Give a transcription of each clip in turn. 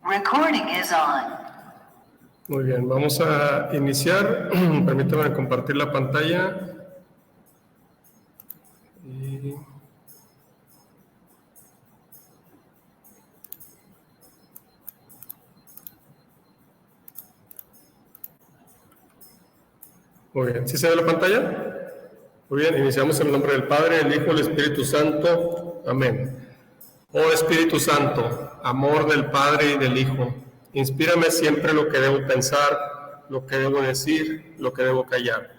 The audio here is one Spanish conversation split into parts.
Recording is on. Muy bien, vamos a iniciar. Permítanme compartir la pantalla. Muy bien, ¿sí se ve la pantalla? Muy bien, iniciamos en el nombre del Padre, el Hijo, el Espíritu Santo. Amén. Oh Espíritu Santo, amor del Padre y del Hijo, inspírame siempre lo que debo pensar, lo que debo decir, lo que debo callar.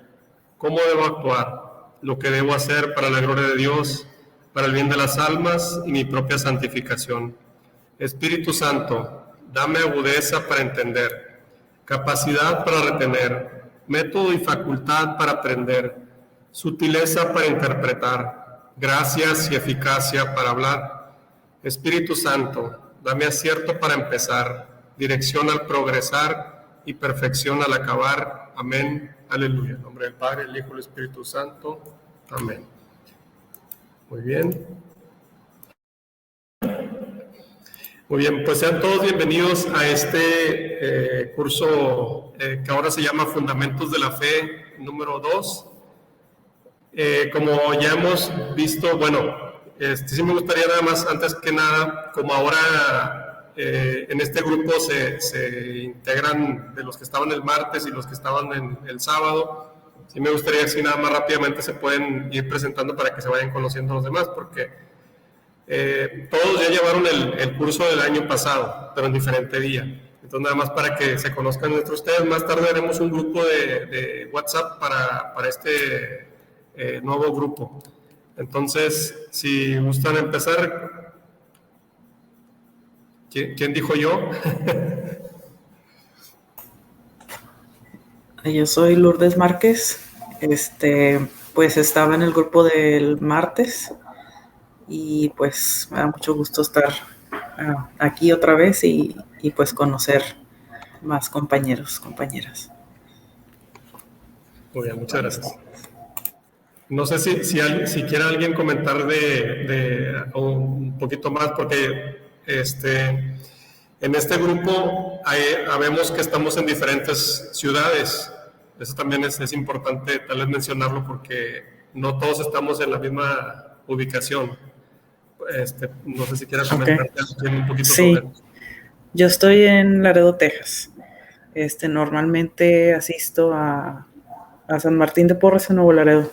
¿Cómo debo actuar? Lo que debo hacer para la gloria de Dios, para el bien de las almas y mi propia santificación. Espíritu Santo, dame agudeza para entender, capacidad para retener, método y facultad para aprender, sutileza para interpretar, gracias y eficacia para hablar. Espíritu Santo, dame acierto para empezar, dirección al progresar y perfección al acabar. Amén. Aleluya. En nombre del Padre, el Hijo y el Espíritu Santo. Amén. Muy bien. Muy bien, pues sean todos bienvenidos a este curso que ahora se llama Fundamentos de la Fe número 2. Como ya hemos visto, bueno, sí me gustaría nada más, antes que nada, como ahora en este grupo se integran de los que estaban el martes y los que estaban en el sábado, sí me gustaría así nada más rápidamente se pueden ir presentando para que se vayan conociendo los demás, porque todos ya llevaron el curso del año pasado, pero en diferente día. Entonces nada más para que se conozcan entre ustedes, más tarde haremos un grupo de WhatsApp para este nuevo grupo. Entonces, si gustan empezar, ¿quién dijo yo? Yo soy Lourdes Márquez. Pues estaba en el grupo del martes y pues me da mucho gusto estar aquí otra vez y pues conocer más compañeros, compañeras. Muy bien, muchas gracias. No sé si quiere alguien comentar de un poquito más, porque en este grupo vemos que estamos en diferentes ciudades. Eso también es importante tal vez mencionarlo porque no todos estamos en la misma ubicación. No sé si quiera comentar un poquito sobre eso. Yo estoy en Laredo, Texas. Normalmente asisto a San Martín de Porres en Nuevo Laredo.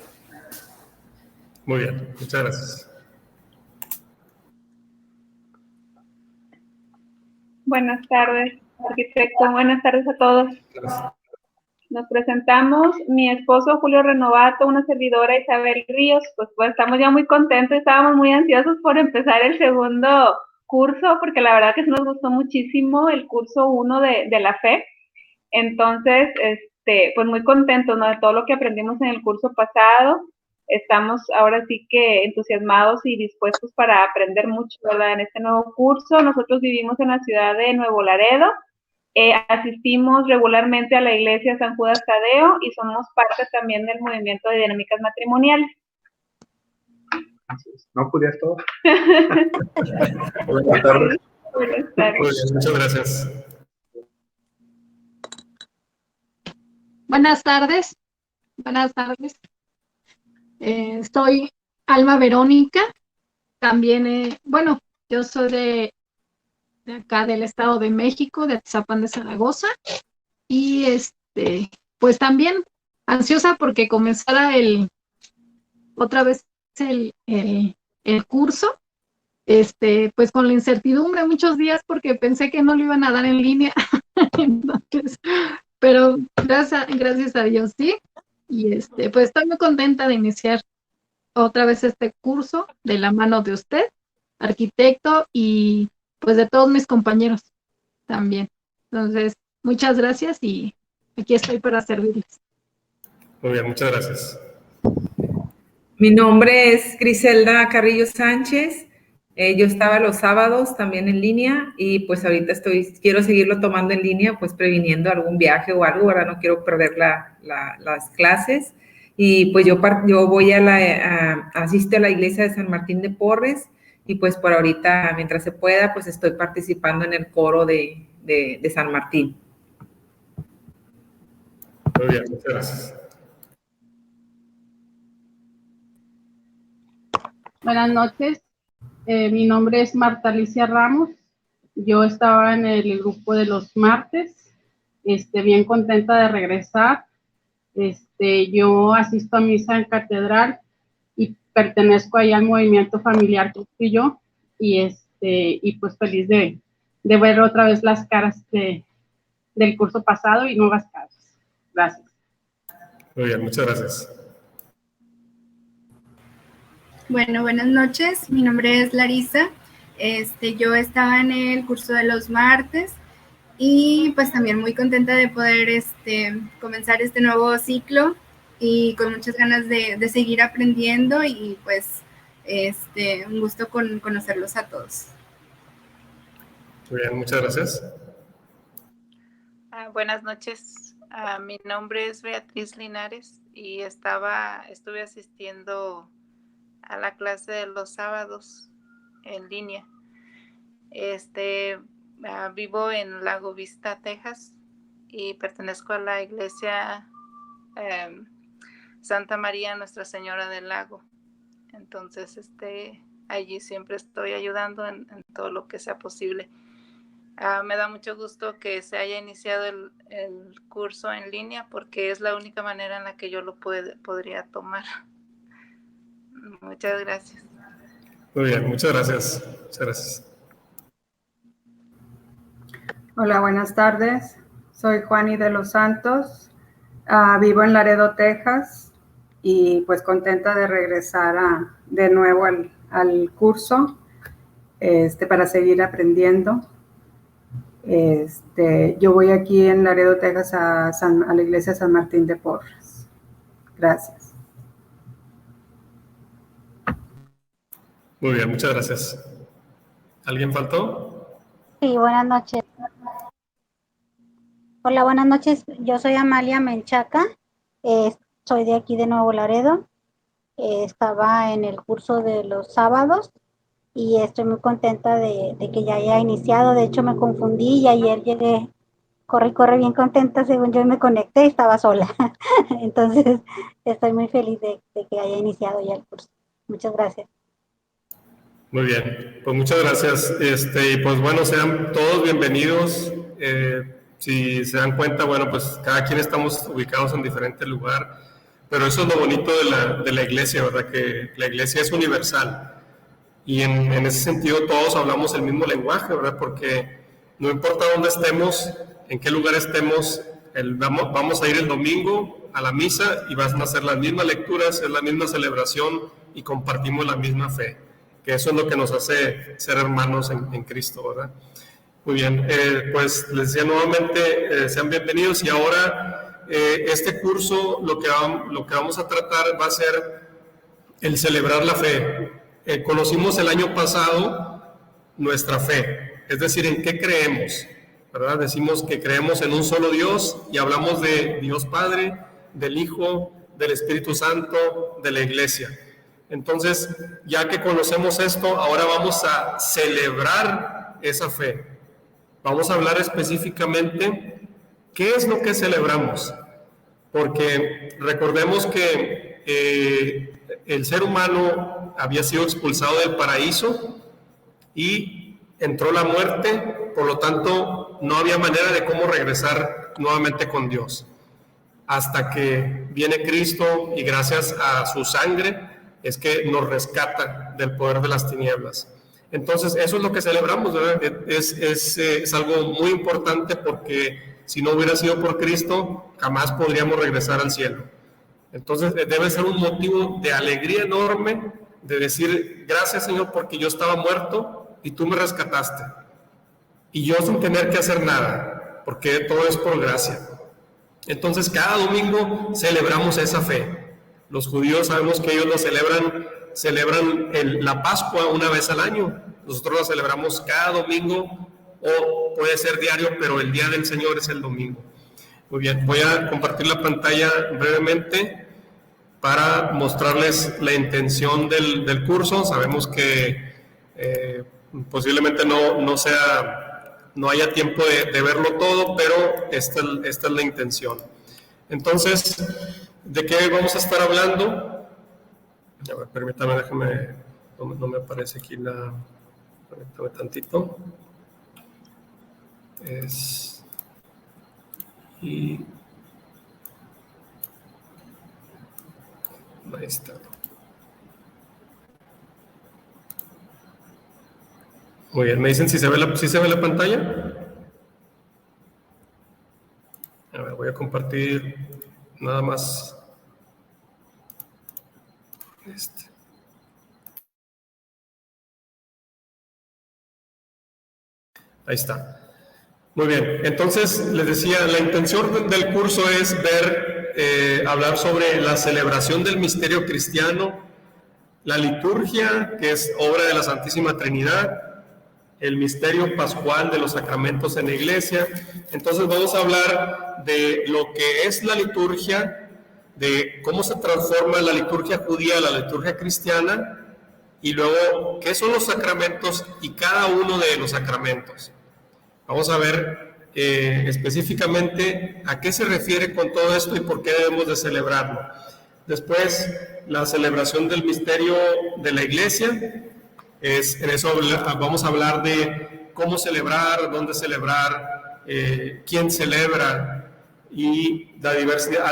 Muy bien, muchas gracias. Buenas tardes, arquitecto. Buenas tardes a todos. Gracias. Nos presentamos, mi esposo Julio Renovato, una servidora Isabel Ríos. Pues estamos ya muy contentos, estábamos muy ansiosos por empezar el segundo curso, porque la verdad que sí nos gustó muchísimo el curso 1 de la fe. Entonces, pues muy contentos, ¿no?, de todo lo que aprendimos en el curso pasado. Estamos ahora sí que entusiasmados y dispuestos para aprender mucho, ¿verdad?, en este nuevo curso. Nosotros vivimos en la ciudad de Nuevo Laredo. Asistimos regularmente a la iglesia San Judas Tadeo y somos parte también del movimiento de dinámicas matrimoniales. No, pues ya es todo. Buenas tardes. Buenas tardes. Muy bien, muchas gracias. Buenas tardes. Buenas tardes. Soy Alma Verónica. También, bueno, yo soy de acá del Estado de México, de Atizapán de Zaragoza. Y pues también ansiosa porque comenzara otra vez el curso. Pues con la incertidumbre muchos días porque pensé que no lo iban a dar en línea. Entonces, pero gracias a Dios sí, y pues estoy muy contenta de iniciar otra vez este curso de la mano de usted, arquitecto, y pues de todos mis compañeros también. Entonces, muchas gracias y aquí estoy para servirles. Muy bien, muchas gracias. Mi nombre es Griselda Carrillo Sánchez. Yo estaba los sábados también en línea y pues ahorita quiero seguirlo tomando en línea, pues previniendo algún viaje o algo, ahora no quiero perder las clases. Y pues yo voy asisto a la iglesia de San Martín de Porres y pues por ahorita, mientras se pueda, pues estoy participando en el coro de San Martín. Muy bien, muchas gracias. Buenas noches, mi nombre es Marta Alicia Ramos. Yo estaba en el grupo de los martes, bien contenta de regresar. Yo asisto a misa en catedral y pertenezco ahí al movimiento familiar Cristo y yo, y pues feliz de ver otra vez las caras del curso pasado y nuevas caras. Gracias. Muy bien, muchas gracias. Bueno, buenas noches. Mi nombre es Larisa. Yo estaba en el curso de los martes y pues también muy contenta de poder comenzar este nuevo ciclo y con muchas ganas de seguir aprendiendo y pues un gusto conocerlos a todos. Muy bien, muchas gracias. Buenas noches. Mi nombre es Beatriz Linares y estuve asistiendo a la clase de los sábados en línea. Vivo en Lago Vista, Texas, y pertenezco a la iglesia Santa María Nuestra Señora del Lago. Entonces, allí siempre estoy ayudando en todo lo que sea posible. Me da mucho gusto que se haya iniciado el curso en línea porque es la única manera en la que yo lo podría tomar. Muchas gracias. Muy bien, muchas gracias. Muchas gracias. Hola, buenas tardes. Soy Juani de los Santos. Vivo en Laredo, Texas, y pues contenta de regresar de nuevo al curso para seguir aprendiendo. Yo voy aquí en Laredo, Texas, a la iglesia San Martín de Porres. Gracias. Muy bien, muchas gracias. ¿Alguien faltó? Sí, buenas noches. Hola, buenas noches. Yo soy Amalia Menchaca. Soy de aquí de Nuevo Laredo. Estaba en el curso de los sábados y estoy muy contenta de que ya haya iniciado. De hecho, me confundí y ayer llegué, corre bien contenta. Según yo me conecté y estaba sola. Entonces, estoy muy feliz de que haya iniciado ya el curso. Muchas gracias. Muy bien, pues muchas gracias. Y pues bueno, sean todos bienvenidos. Si se dan cuenta, bueno, pues cada quien estamos ubicados en diferente lugar, pero eso es lo bonito de la iglesia, ¿verdad? Que la iglesia es universal y en ese sentido todos hablamos el mismo lenguaje, ¿verdad? Porque no importa dónde estemos, en qué lugar estemos, vamos a ir el domingo a la misa y van a hacer las mismas lecturas, es la misma celebración y compartimos la misma fe, que eso es lo que nos hace ser hermanos en Cristo, ¿verdad? Muy bien, pues les decía nuevamente, sean bienvenidos y ahora este curso lo que vamos a tratar va a ser el celebrar la fe. Conocimos el año pasado nuestra fe, es decir, en qué creemos, ¿verdad? Decimos que creemos en un solo Dios y hablamos de Dios Padre, del Hijo, del Espíritu Santo, de la Iglesia. Entonces, ya que conocemos esto, ahora vamos a celebrar esa fe. Vamos a hablar específicamente qué es lo que celebramos, porque recordemos que el ser humano había sido expulsado del paraíso y entró la muerte, por lo tanto no había manera de cómo regresar nuevamente con Dios, hasta que viene Cristo y gracias a su sangre es que nos rescata del poder de las tinieblas. Entonces, eso es lo que celebramos, ¿verdad? Es algo muy importante porque si no hubiera sido por Cristo, jamás podríamos regresar al cielo. Entonces, debe ser un motivo de alegría enorme de decir, gracias Señor, porque yo estaba muerto y tú me rescataste. Y yo sin tener que hacer nada, porque todo es por gracia. Entonces, cada domingo celebramos esa fe. Los judíos sabemos que ellos lo celebran la Pascua una vez al año. Nosotros la celebramos cada domingo o puede ser diario, pero el día del Señor es el domingo. Muy bien, voy a compartir la pantalla brevemente para mostrarles la intención del curso. Sabemos que Posiblemente no haya tiempo de verlo todo, pero esta es la intención. Entonces, ¿de qué vamos a estar hablando? A ver, permítame, déjame, no me aparece aquí permítame tantito. Ahí está. Muy bien, ¿me dicen si se ve la pantalla? A ver, voy a compartir nada más. Ahí está. Muy bien, entonces les decía, la intención del curso es hablar sobre la celebración del misterio cristiano, la liturgia, que es obra de la Santísima Trinidad, el misterio pascual de los sacramentos en la iglesia. Entonces vamos a hablar de lo que es la liturgia, de cómo se transforma la liturgia judía a la liturgia cristiana, y luego qué son los sacramentos y cada uno de los sacramentos. Vamos a ver específicamente a qué se refiere con todo esto y por qué debemos de celebrarlo. Después, la celebración del misterio de la iglesia. En eso vamos a hablar de cómo celebrar, dónde celebrar, quién celebra y la diversidad.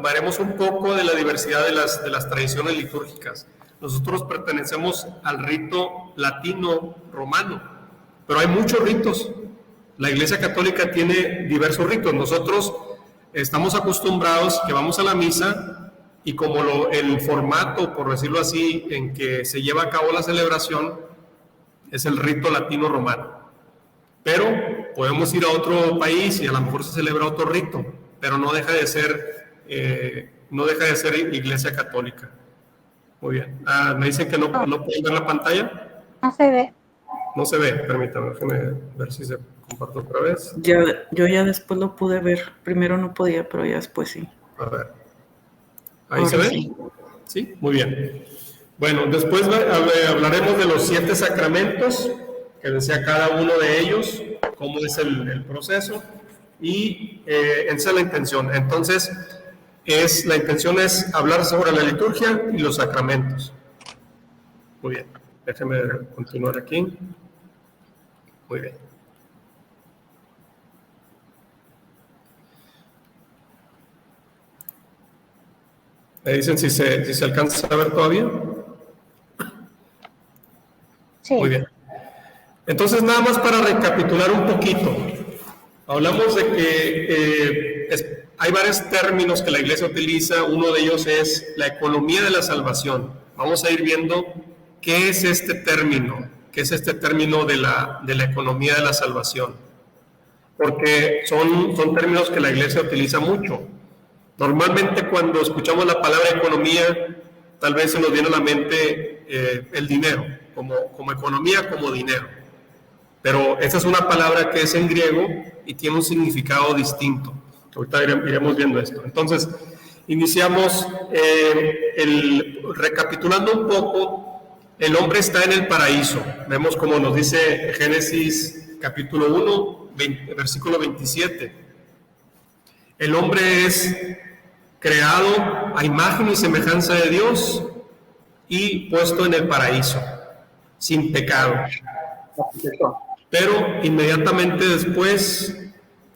Haremos un poco de la diversidad de las tradiciones litúrgicas. Nosotros pertenecemos al rito latino romano, pero hay muchos ritos. La Iglesia Católica tiene diversos ritos. Nosotros estamos acostumbrados que vamos a la misa y como el formato, por decirlo así, en que se lleva a cabo la celebración es el rito latino romano. Pero podemos ir a otro país y a lo mejor se celebra otro rito, pero no deja de ser Iglesia Católica. Muy bien. Me dicen que no pueden ver la pantalla. No se ve. No se ve, permítame, déjame ver si se comparte otra vez. Yo ya después lo pude ver. Primero no podía, pero ya después sí. A ver. ¿Ahí se ve? Sí. ¿Sí? Muy bien. Bueno, después hablaremos de los 7 sacramentos, que decía cada uno de ellos, cómo es el proceso, y esa es la intención. Entonces, la intención es hablar sobre la liturgia y los sacramentos. Muy bien. Déjenme continuar aquí. Muy bien. ¿Me dicen si se alcanza a ver todavía? Sí. Muy bien. Entonces, nada más para recapitular un poquito. Hablamos de que hay varios términos que la Iglesia utiliza. Uno de ellos es la economía de la salvación. Vamos a ir viendo qué es este término. ¿Qué es este término de la economía de la salvación? Porque son términos que la Iglesia utiliza mucho. Normalmente cuando escuchamos la palabra economía, tal vez se nos viene a la mente el dinero, como economía, como dinero. Pero esta es una palabra que es en griego y tiene un significado distinto. Ahorita iremos viendo esto. Entonces, iniciamos recapitulando un poco. El hombre está en el paraíso. Vemos como nos dice Génesis capítulo 1, versículo 27. El hombre es creado a imagen y semejanza de Dios y puesto en el paraíso, sin pecado. Pero inmediatamente después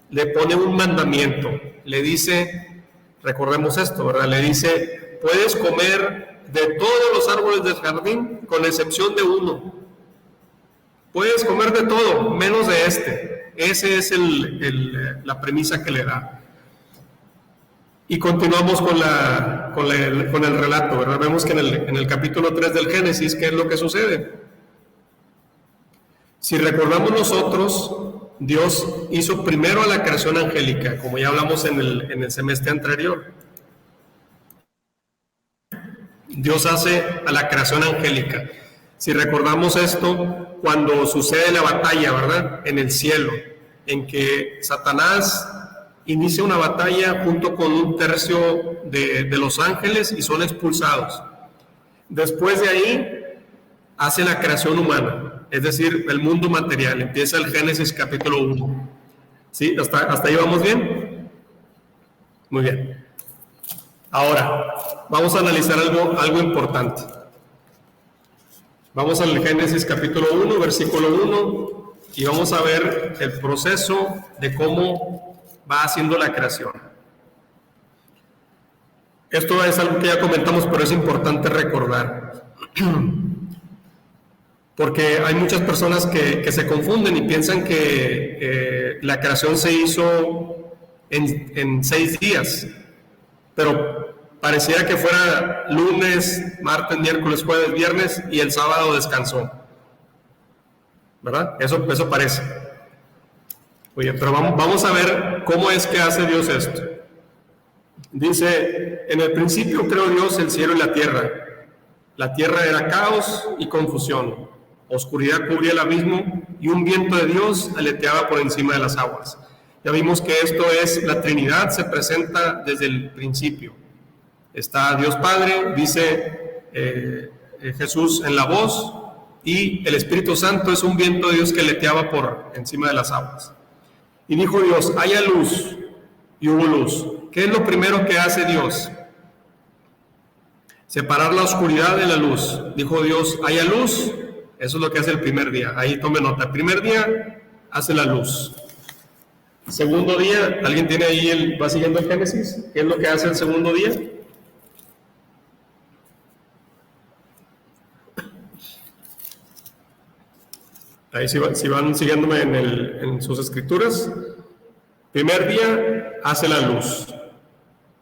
le pone un mandamiento. Le dice, recordemos esto, ¿verdad? Le dice, puedes comer de todos los árboles del jardín, con excepción de uno. Puedes comer de todo, menos de este. Esa es la premisa que le da. Y continuamos con el relato, ¿verdad? Vemos que en el capítulo 3 del Génesis, ¿qué es lo que sucede? Si recordamos nosotros, Dios hizo primero a la creación angélica, como ya hablamos en el semestre anterior. Dios hace a la creación angélica. Si recordamos esto, cuando sucede la batalla, ¿verdad? En el cielo, en que Satanás inicia una batalla junto con un tercio de los ángeles y son expulsados. Después de ahí, hace la creación humana, es decir, el mundo material. Empieza el Génesis capítulo 1. ¿Sí? ¿Hasta ahí vamos bien? Muy bien. Ahora, vamos a analizar algo importante. Vamos al Génesis capítulo 1, versículo 1, y vamos a ver el proceso de cómo va haciendo la creación. Esto es algo que ya comentamos, pero es importante recordar. Porque hay muchas personas que se confunden y piensan que la creación se hizo en 6 días, pero pareciera que fuera lunes, martes, miércoles, jueves, viernes y el sábado descansó, ¿verdad? Eso parece. Oye, pero vamos a ver cómo es que hace Dios esto. Dice, en el principio creó Dios el cielo y la tierra. La tierra era caos y confusión. Oscuridad cubría el abismo y un viento de Dios aleteaba por encima de las aguas. Ya vimos que esto es, la Trinidad se presenta desde el principio. Está Dios Padre, dice Jesús en la voz, y el Espíritu Santo es un viento de Dios que aleteaba por encima de las aguas. Y dijo Dios, haya luz, y hubo luz. ¿Qué es lo primero que hace Dios? Separar la oscuridad de la luz. Dijo Dios, haya luz. Eso es lo que hace el primer día. Ahí tome nota. El primer día hace la luz. Segundo día, ¿alguien tiene ahí va siguiendo el Génesis? ¿Qué es lo que hace el segundo día? Ahí si van siguiéndome en sus escrituras. Primer día hace la luz.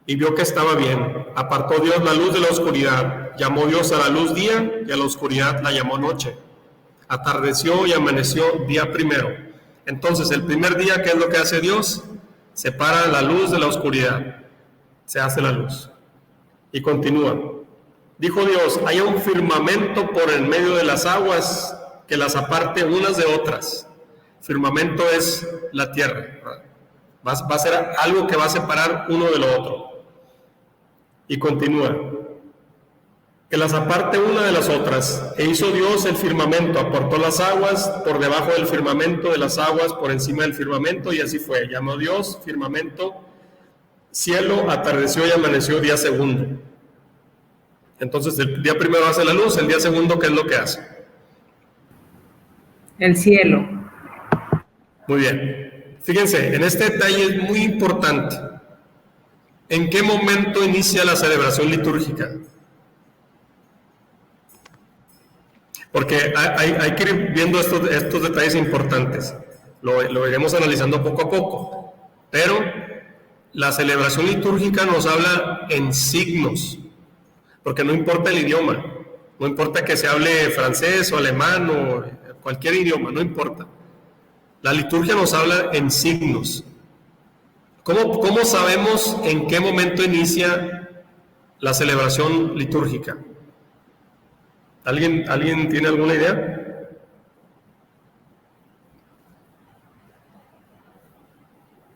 Y vio que estaba bien. Apartó Dios la luz de la oscuridad. Llamó Dios a la luz día y a la oscuridad la llamó noche. Atardeció y amaneció día primero. Entonces, el primer día, ¿qué es lo que hace Dios? Separa la luz de la oscuridad. Se hace la luz. Y continúa. Dijo Dios, haya un firmamento por en medio de las aguas que las aparte unas de otras. Firmamento es la tierra. Va a ser algo que va a separar uno de lo otro. Y continúa. Que las aparte una de las otras. E hizo Dios el firmamento, apartó las aguas por debajo del firmamento, de las aguas por encima del firmamento, y así fue. Llamó Dios firmamento, cielo, atardeció y amaneció día segundo. Entonces el día primero hace la luz, el día segundo, ¿qué es lo que hace? El cielo. Muy bien. Fíjense, en este detalle es muy importante. ¿En qué momento inicia la celebración litúrgica? Porque hay que ir viendo estos detalles importantes. Lo iremos analizando poco a poco. Pero la celebración litúrgica nos habla en signos. Porque no importa el idioma. No importa que se hable francés o alemán o cualquier idioma, no importa. La liturgia nos habla en signos. ¿Cómo sabemos en qué momento inicia la celebración litúrgica? ¿Alguien tiene alguna idea?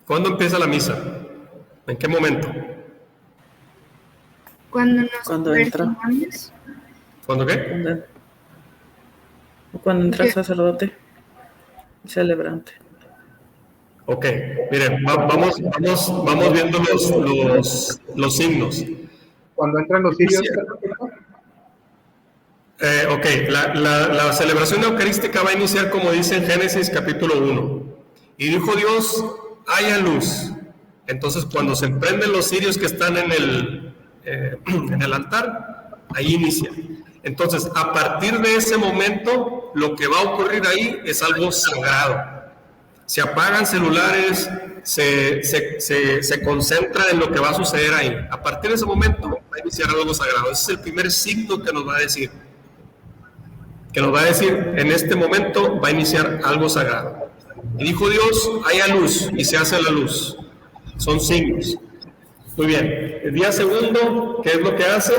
¿Cuándo empieza la misa? ¿En qué momento? Cuando entra. ¿Cuándo qué? Cuando entra el sacerdote, el celebrante. Ok, miren, vamos viendo los signos. Cuando entran los sirios. Ok, la celebración eucarística va a iniciar como dice en Génesis capítulo 1. Y dijo Dios, haya luz. Entonces cuando se emprenden los cirios que están en el altar, ahí inicia. Entonces, a partir de ese momento, lo que va a ocurrir ahí es algo sagrado. Se apagan celulares, se concentra en lo que va a suceder ahí. A partir de ese momento, va a iniciar algo sagrado. Ese es el primer signo que nos va a decir. En este momento va a iniciar algo sagrado. Y dijo Dios, haya luz, y se hace la luz. Son signos. Muy bien. El día segundo, ¿qué es lo que hace?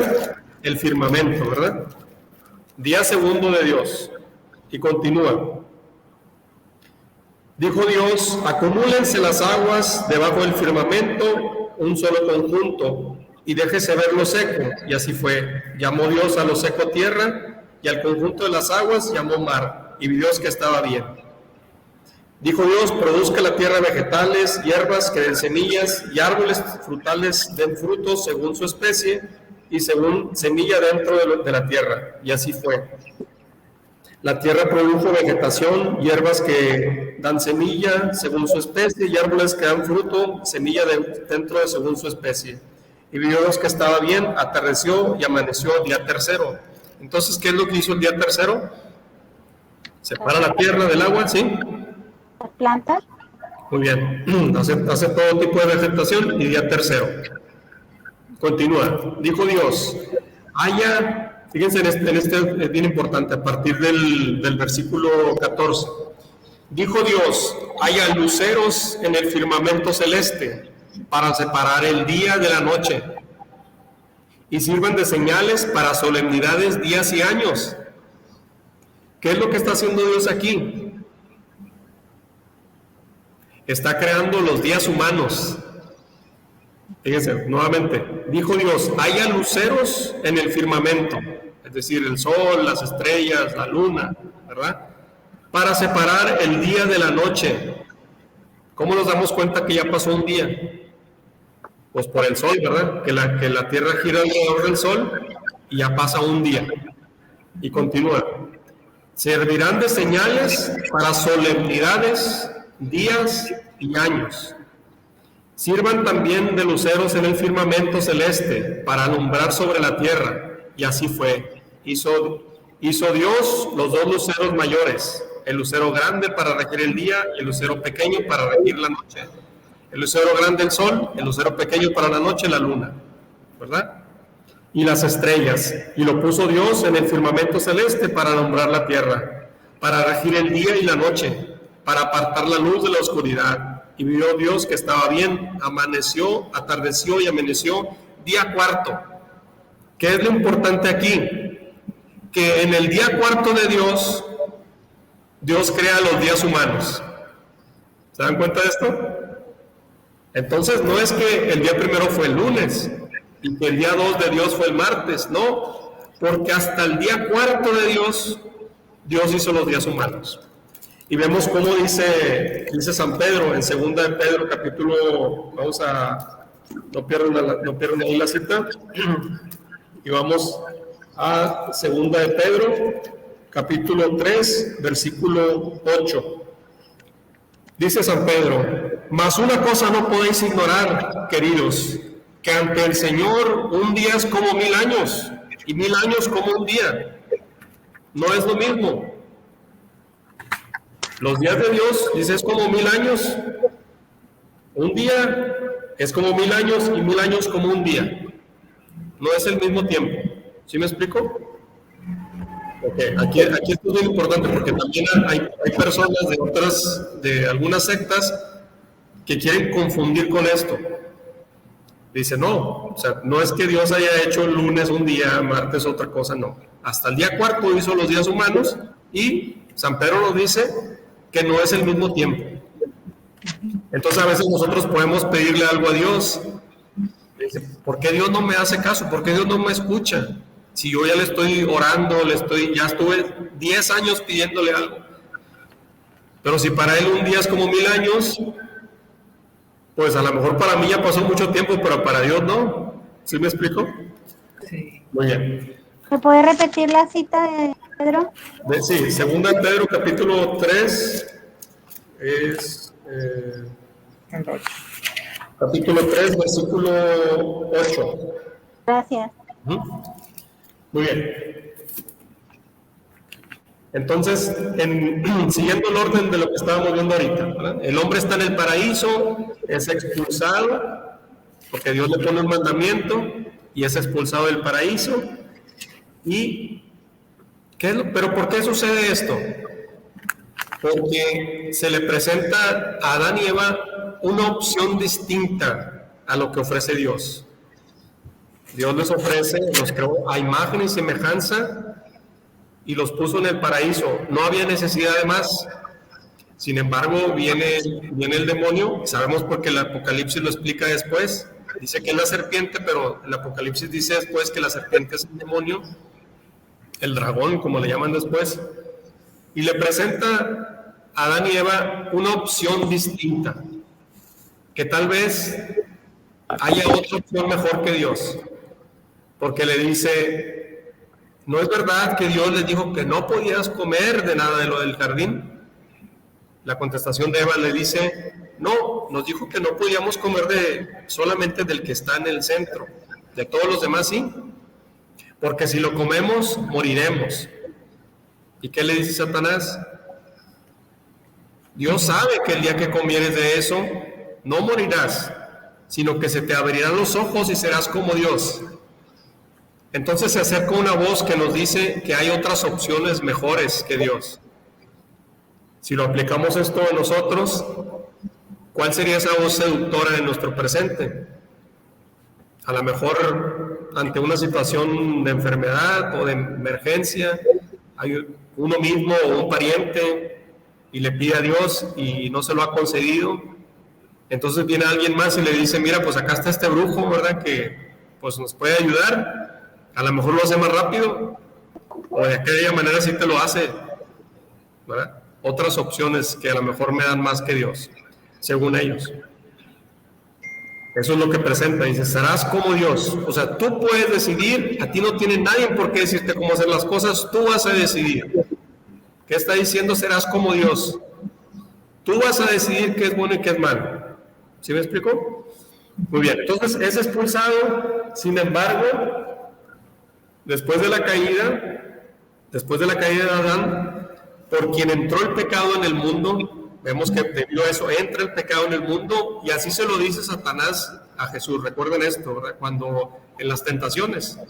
El firmamento, ¿verdad? Día segundo de Dios. Y continúa. Dijo Dios, acumúlense las aguas debajo del firmamento, un solo conjunto, y déjese ver lo seco. Y así fue. Llamó Dios a lo seco tierra, y al conjunto de las aguas llamó mar, y vio Dios que estaba bien. Dijo Dios, produzca la tierra vegetales, hierbas que den semillas, y árboles frutales den frutos según su especie, y según semilla dentro de la tierra. Y así fue. La tierra produjo vegetación, hierbas que dan semilla según su especie, y árboles que dan fruto, semilla dentro de según su especie. Y vio Dios que estaba bien, atardeció y amaneció día tercero. Entonces, ¿qué es lo que hizo el día tercero? Separa la tierra del agua, ¿sí? Las plantas. Muy bien, hace todo tipo de vegetación y día tercero. Continúa, dijo Dios, haya, fíjense en este es bien importante, a partir del versículo 14. Dijo Dios, haya luceros en el firmamento celeste para separar el día de la noche y sirvan de señales para solemnidades, días y años. ¿Qué es lo que está haciendo Dios aquí? Está creando los días humanos. Fíjense, nuevamente, dijo Dios, haya luceros en el firmamento, es decir, el sol, las estrellas, la luna, ¿verdad? Para separar el día de la noche. ¿Cómo nos damos cuenta que ya pasó un día? Pues por el sol, ¿verdad? Que la tierra gira alrededor del sol y ya pasa un día. Y continúa. Servirán de señales para solemnidades, días y años. Sirvan también de luceros en el firmamento celeste para alumbrar sobre la tierra. Y así fue. Hizo Dios los dos luceros mayores, el lucero grande para regir el día y el lucero pequeño para regir la noche. El lucero grande el sol, el lucero pequeño para la noche la luna, ¿verdad? Y las estrellas. Y lo puso Dios en el firmamento celeste para alumbrar la tierra, para regir el día y la noche, para apartar la luz de la oscuridad. Y vio Dios que estaba bien, amaneció, atardeció y amaneció, día cuarto. ¿Qué es lo importante aquí? Que en el día cuarto de Dios, Dios crea los días humanos. ¿Se dan cuenta de esto? Entonces no es que el día primero fue el lunes y que el día 2 de Dios fue el martes, no, porque hasta el día cuarto de Dios, Dios hizo los días humanos. Y vemos cómo dice San Pedro en 2 de Pedro capítulo, no pierdan ahí la cita, y vamos a 2 de Pedro capítulo 3 versículo 8. Dice San Pedro, mas una cosa no podéis ignorar, queridos, que ante el Señor un día es como 1000 años, y 1000 años como un día. No es lo mismo. Los días de Dios, dice, es como 1000 años. Un día es como 1000 años, y 1000 años como un día. No es el mismo tiempo. ¿Sí me explico? Okay. Aquí esto es muy importante porque también hay personas de algunas sectas que quieren confundir con esto. Dice, no, o sea, no es que Dios haya hecho el lunes un día, martes otra cosa, no. Hasta el día cuarto hizo los días humanos y San Pedro nos dice que no es el mismo tiempo. Entonces a veces nosotros podemos pedirle algo a Dios. Dice, ¿por qué Dios no me hace caso? ¿Por qué Dios no me escucha? Si yo ya le estoy orando, ya estuve 10 años pidiéndole algo. Pero si para él un día es como 1000 años, pues a lo mejor para mí ya pasó mucho tiempo, pero para Dios no. ¿Sí me explico? Sí. Muy bien. ¿Me puede repetir la cita, Pedro? Sí, 2 de Pedro capítulo 3 es capítulo 3 versículo 8. Gracias. Muy bien. Entonces, siguiendo el orden de lo que estábamos viendo ahorita, ¿verdad? El hombre está en el paraíso, es expulsado, porque Dios le pone un mandamiento, y es expulsado del paraíso. ¿Pero por qué sucede esto? Porque se le presenta a Adán y Eva una opción distinta a lo que ofrece Dios. Dios les ofrece, los creó a imagen y semejanza y los puso en el paraíso. No había necesidad de más. Sin embargo, viene el demonio. Sabemos porque el Apocalipsis lo explica después. Dice que es la serpiente, pero el Apocalipsis dice después que la serpiente es el demonio. el dragón, como le llaman después, y le presenta a Adán y Eva una opción distinta, que tal vez haya otra opción mejor que Dios, porque le dice, ¿no es verdad que Dios les dijo que no podías comer de nada de lo del jardín? La contestación de Eva le dice, no, nos dijo que no podíamos comer solamente del que está en el centro, de todos los demás sí, porque si lo comemos, moriremos. ¿Y qué le dice Satanás? Dios sabe que el día que comieres de eso, no morirás, sino que se te abrirán los ojos y serás como Dios. Entonces se acerca una voz que nos dice que hay otras opciones mejores que Dios. Si lo aplicamos esto a nosotros, ¿cuál sería esa voz seductora en nuestro presente? A lo mejor ante una situación de enfermedad o de emergencia, hay uno mismo o un pariente y le pide a Dios y no se lo ha concedido. Entonces viene alguien más y le dice, mira, pues acá está este brujo, ¿verdad? Que pues nos puede ayudar. A lo mejor lo hace más rápido o de aquella manera sí te lo hace, ¿verdad? Otras opciones que a lo mejor me dan más que Dios, según ellos. Eso es lo que presenta, dice, serás como Dios. O sea, tú puedes decidir, a ti no tiene nadie por qué decirte cómo hacer las cosas, tú vas a decidir. ¿Qué está diciendo? Serás como Dios. Tú vas a decidir qué es bueno y qué es malo. ¿Sí me explico? Muy bien, entonces es expulsado. Sin embargo, después de la caída de Adán, por quien entró el pecado en el mundo, vemos que debido a eso entra el pecado en el mundo, y así se lo dice Satanás a Jesús. Recuerden esto, ¿verdad? Cuando en las tentaciones,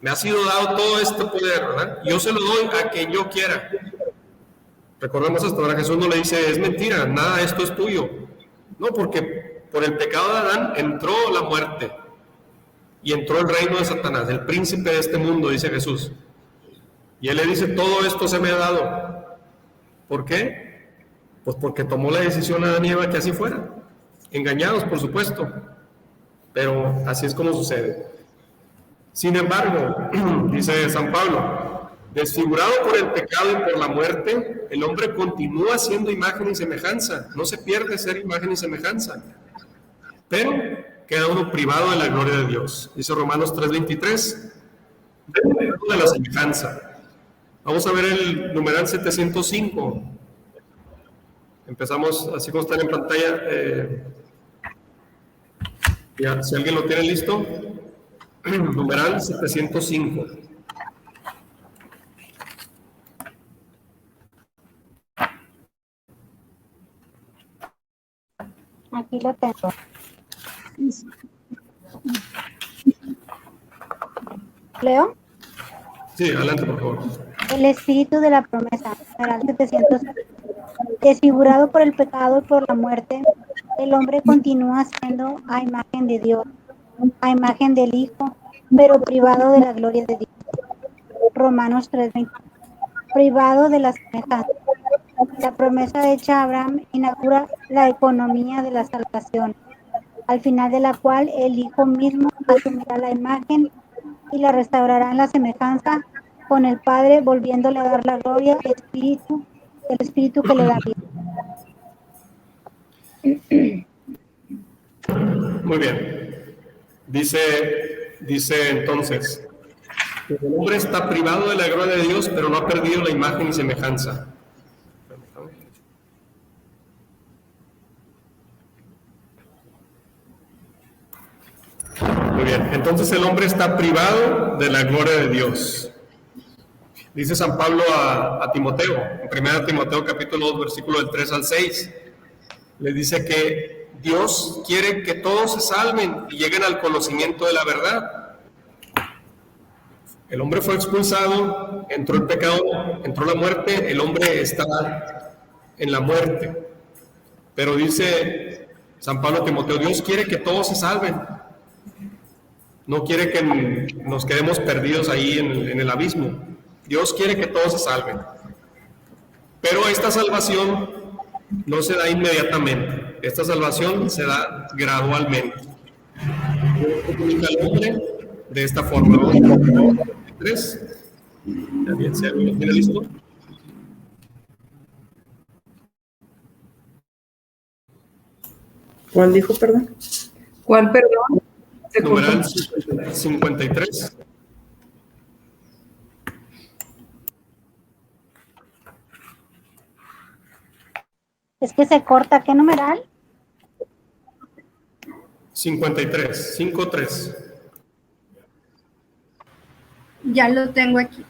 me ha sido dado todo este poder, ¿verdad? Yo se lo doy a quien yo quiera. Recordemos esto, ¿verdad? Jesús no le dice, es mentira, nada, esto es tuyo. No, porque por el pecado de Adán entró la muerte y entró el reino de Satanás, el príncipe de este mundo, dice Jesús. Y él le dice, todo esto se me ha dado. ¿Por qué? Pues porque tomó la decisión Adán y Eva que así fuera. Engañados, por supuesto, pero así es como sucede. Sin embargo, dice San Pablo, desfigurado por el pecado y por la muerte, el hombre continúa siendo imagen y semejanza. No se pierde ser imagen y semejanza, pero queda uno privado de la gloria de Dios. Dice Romanos 3:23, de la semejanza. Vamos a ver el numeral 705. Empezamos así como están en pantalla. Ya, si alguien lo tiene listo, numeral 705. Aquí lo tengo. ¿Leo? Sí, adelante, por favor. El espíritu de la promesa, numeral 700. Desfigurado por el pecado y por la muerte, el hombre continúa siendo a imagen de Dios, a imagen del Hijo, pero privado de la gloria de Dios. Romanos 3:20. Privado de la semejanza. La promesa hecha a Abraham inaugura la economía de la salvación, al final de la cual el Hijo mismo asumirá la imagen y la restaurará en la semejanza con el Padre, volviéndole a dar la gloria, el Espíritu que le da vida. Muy bien. Dice entonces, que el hombre está privado de la gloria de Dios, pero no ha perdido la imagen y semejanza. Muy bien, entonces el hombre está privado de la gloria de Dios. Dice San Pablo a Timoteo, en 1 Timoteo capítulo 2, versículo del 3 al 6, le dice que Dios quiere que todos se salven y lleguen al conocimiento de la verdad. El hombre fue expulsado, entró el pecado, entró la muerte, el hombre está en la muerte. Pero dice San Pablo a Timoteo, Dios quiere que todos se salven. No quiere que nos quedemos perdidos ahí en el abismo. Dios quiere que todos se salven. Pero esta salvación no se da inmediatamente. Esta salvación se da gradualmente. Dios comunica al hombre de esta forma. 3. Ya bien, ¿se lo tiene listo? ¿Cuál dijo, perdón? ¿Cuál, perdón? Numeral 53. Es que se corta, ¿qué numeral? 53, 53. Ya lo tengo aquí.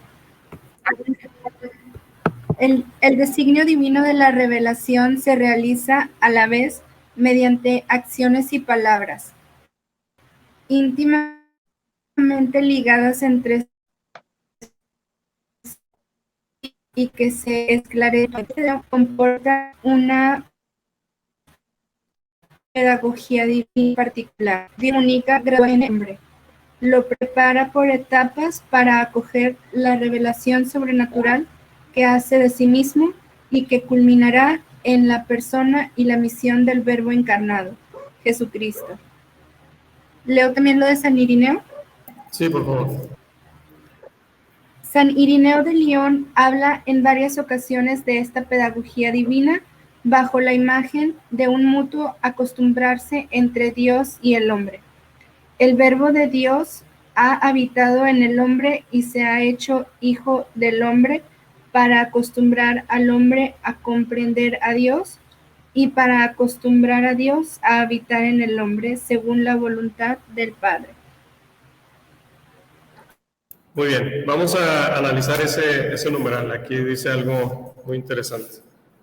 El designio divino de la revelación se realiza a la vez mediante acciones y palabras íntimamente ligadas entre sí y que se esclarecen, comporta una pedagogía divina particular, única, graduada en el hombre. Lo prepara por etapas para acoger la revelación sobrenatural que hace de sí mismo y que culminará en la persona y la misión del Verbo encarnado, Jesucristo. ¿Leo también lo de San Irineo? Sí, por favor. San Irineo de León habla en varias ocasiones de esta pedagogía divina bajo la imagen de un mutuo acostumbrarse entre Dios y el hombre. El Verbo de Dios ha habitado en el hombre y se ha hecho hijo del hombre para acostumbrar al hombre a comprender a Dios y para acostumbrar a Dios a habitar en el hombre según la voluntad del Padre. Muy bien, vamos a analizar ese numeral. Aquí dice algo muy interesante.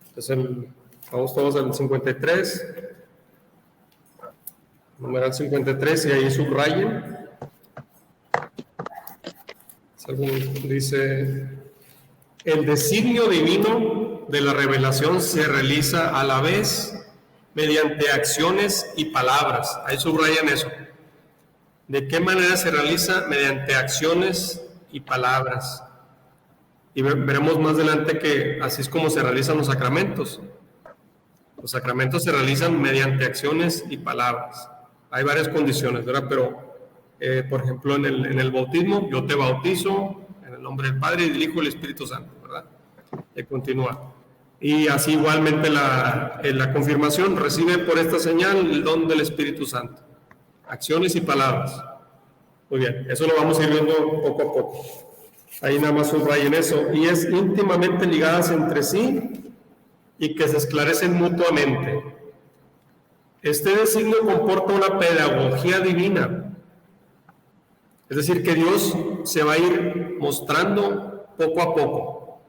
Entonces, vamos todos al 53. Numeral 53, y ahí subrayen. Dice: el designio divino de la revelación se realiza a la vez mediante acciones y palabras. Ahí subrayan eso. ¿De qué manera se realiza? Mediante acciones y palabras. Y veremos más adelante que así es como se realizan los sacramentos. Los sacramentos se realizan mediante acciones y palabras. Hay varias condiciones, ¿verdad? Pero, por ejemplo, en el bautismo, yo te bautizo en el nombre del Padre, y del Hijo y del Espíritu Santo, ¿verdad? Y continúa. Y así igualmente la confirmación recibe por esta señal el don del Espíritu Santo. Acciones y palabras. Muy bien, eso lo vamos a ir viendo poco a poco. Ahí nada más subrayen eso. Y es íntimamente ligadas entre sí y que se esclarecen mutuamente. Este designio comporta una pedagogía divina. Es decir, que Dios se va a ir mostrando poco a poco.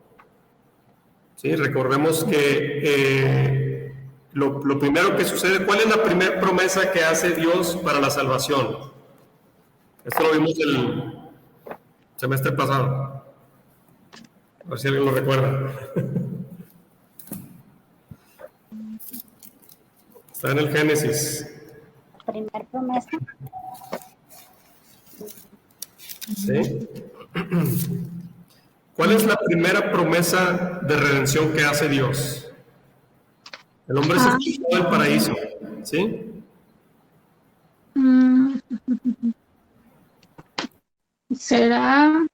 ¿Sí? Recordemos que lo primero que sucede, ¿cuál es la primera promesa que hace Dios para la salvación? Esto lo vimos el semestre pasado. A ver si alguien lo recuerda. Está en el Génesis. Primer promesa. ¿Sí? ¿Cuál es la primera promesa de redención que hace Dios? El hombre se expulsó del paraíso. ¿Sí? ¿Será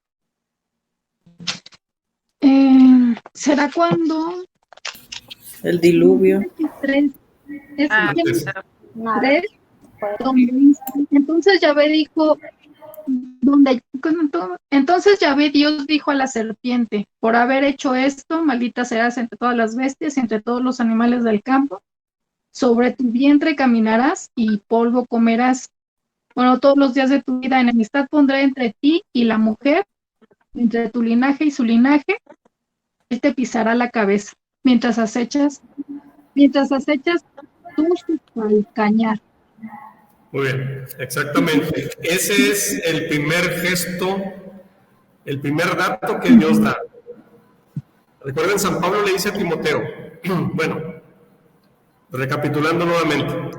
cuando el diluvio? Entonces Yahvé dijo, entonces Yahvé Dios dijo a la serpiente: por haber hecho esto, maldita serás entre todas las bestias y entre todos los animales del campo. Sobre tu vientre caminarás y polvo comerás. Bueno, todos los días de tu vida enemistad pondré entre ti y la mujer, entre tu linaje y su linaje. Él te pisará la cabeza, mientras acechas tú su calcañar. Muy bien, exactamente. Ese es el primer gesto, el primer dato que Dios da. Recuerden, San Pablo le dice a Timoteo, bueno, recapitulando nuevamente,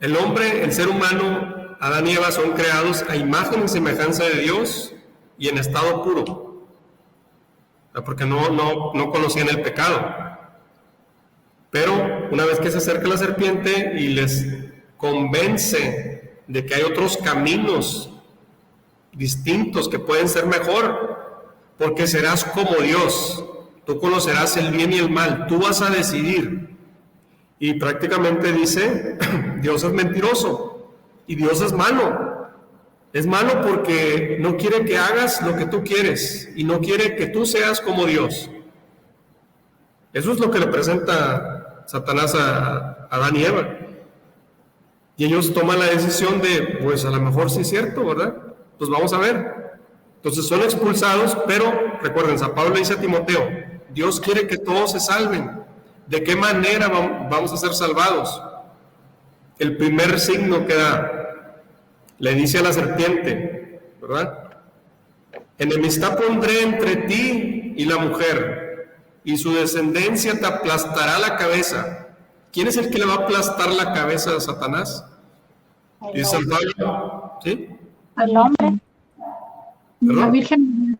el hombre, el ser humano, Adán y Eva son creados a imagen y semejanza de Dios y en estado puro, porque no conocían el pecado. Pero una vez que se acerca la serpiente y les convence de que hay otros caminos distintos que pueden ser mejor, porque serás como Dios. Tú conocerás el bien y el mal, tú vas a decidir. Y prácticamente dice, Dios es mentiroso y Dios es malo. Es malo porque no quiere que hagas lo que tú quieres y no quiere que tú seas como Dios. Eso es lo que le presenta Satanás a Adán y Eva. Y ellos toman la decisión de, pues a lo mejor sí es cierto, ¿verdad? Pues vamos a ver. Entonces son expulsados, pero recuerden, San Pablo le dice a Timoteo, Dios quiere que todos se salven. ¿De qué manera vamos a ser salvados? El primer signo que da, le dice a la serpiente, ¿verdad? Enemistad pondré entre ti y la mujer, y su descendencia te aplastará la cabeza. ¿Quién es el que le va a aplastar la cabeza a Satanás? Dice San Pablo, ¿sí? El hombre. ¿Perdón? La Virgen.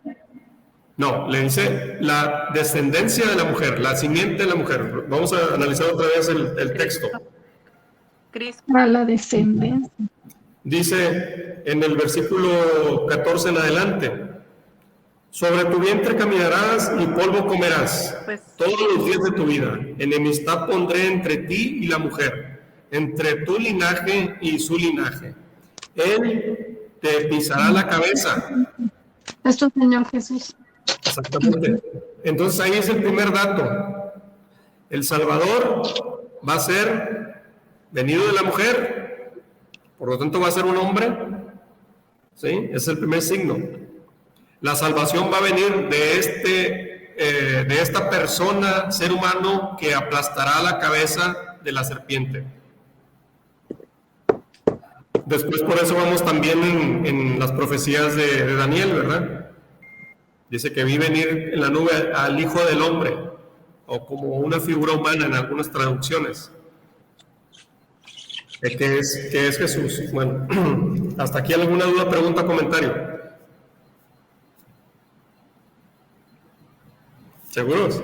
No, le dice la descendencia de la mujer, la simiente de la mujer. Vamos a analizar otra vez el texto. A la descendencia. Dice en el versículo 14 en adelante, sobre tu vientre caminarás y polvo comerás todos los días de tu vida. Enemistad pondré entre ti y la mujer, entre tu linaje y su linaje. Él te pisará la cabeza. Es tu Señor Jesús. Exactamente. Entonces ahí es el primer dato. El Salvador va a ser venido de la mujer, por lo tanto va a ser un hombre. ¿Sí? Es el primer signo. La salvación va a venir de esta persona, ser humano, que aplastará la cabeza de la serpiente. Después por eso vamos también en las profecías de Daniel, ¿verdad? Dice que vi venir en la nube al Hijo del Hombre, o como una figura humana en algunas traducciones. ¿Qué es Jesús? Bueno, hasta aquí alguna duda, pregunta, comentario. ¿Seguros?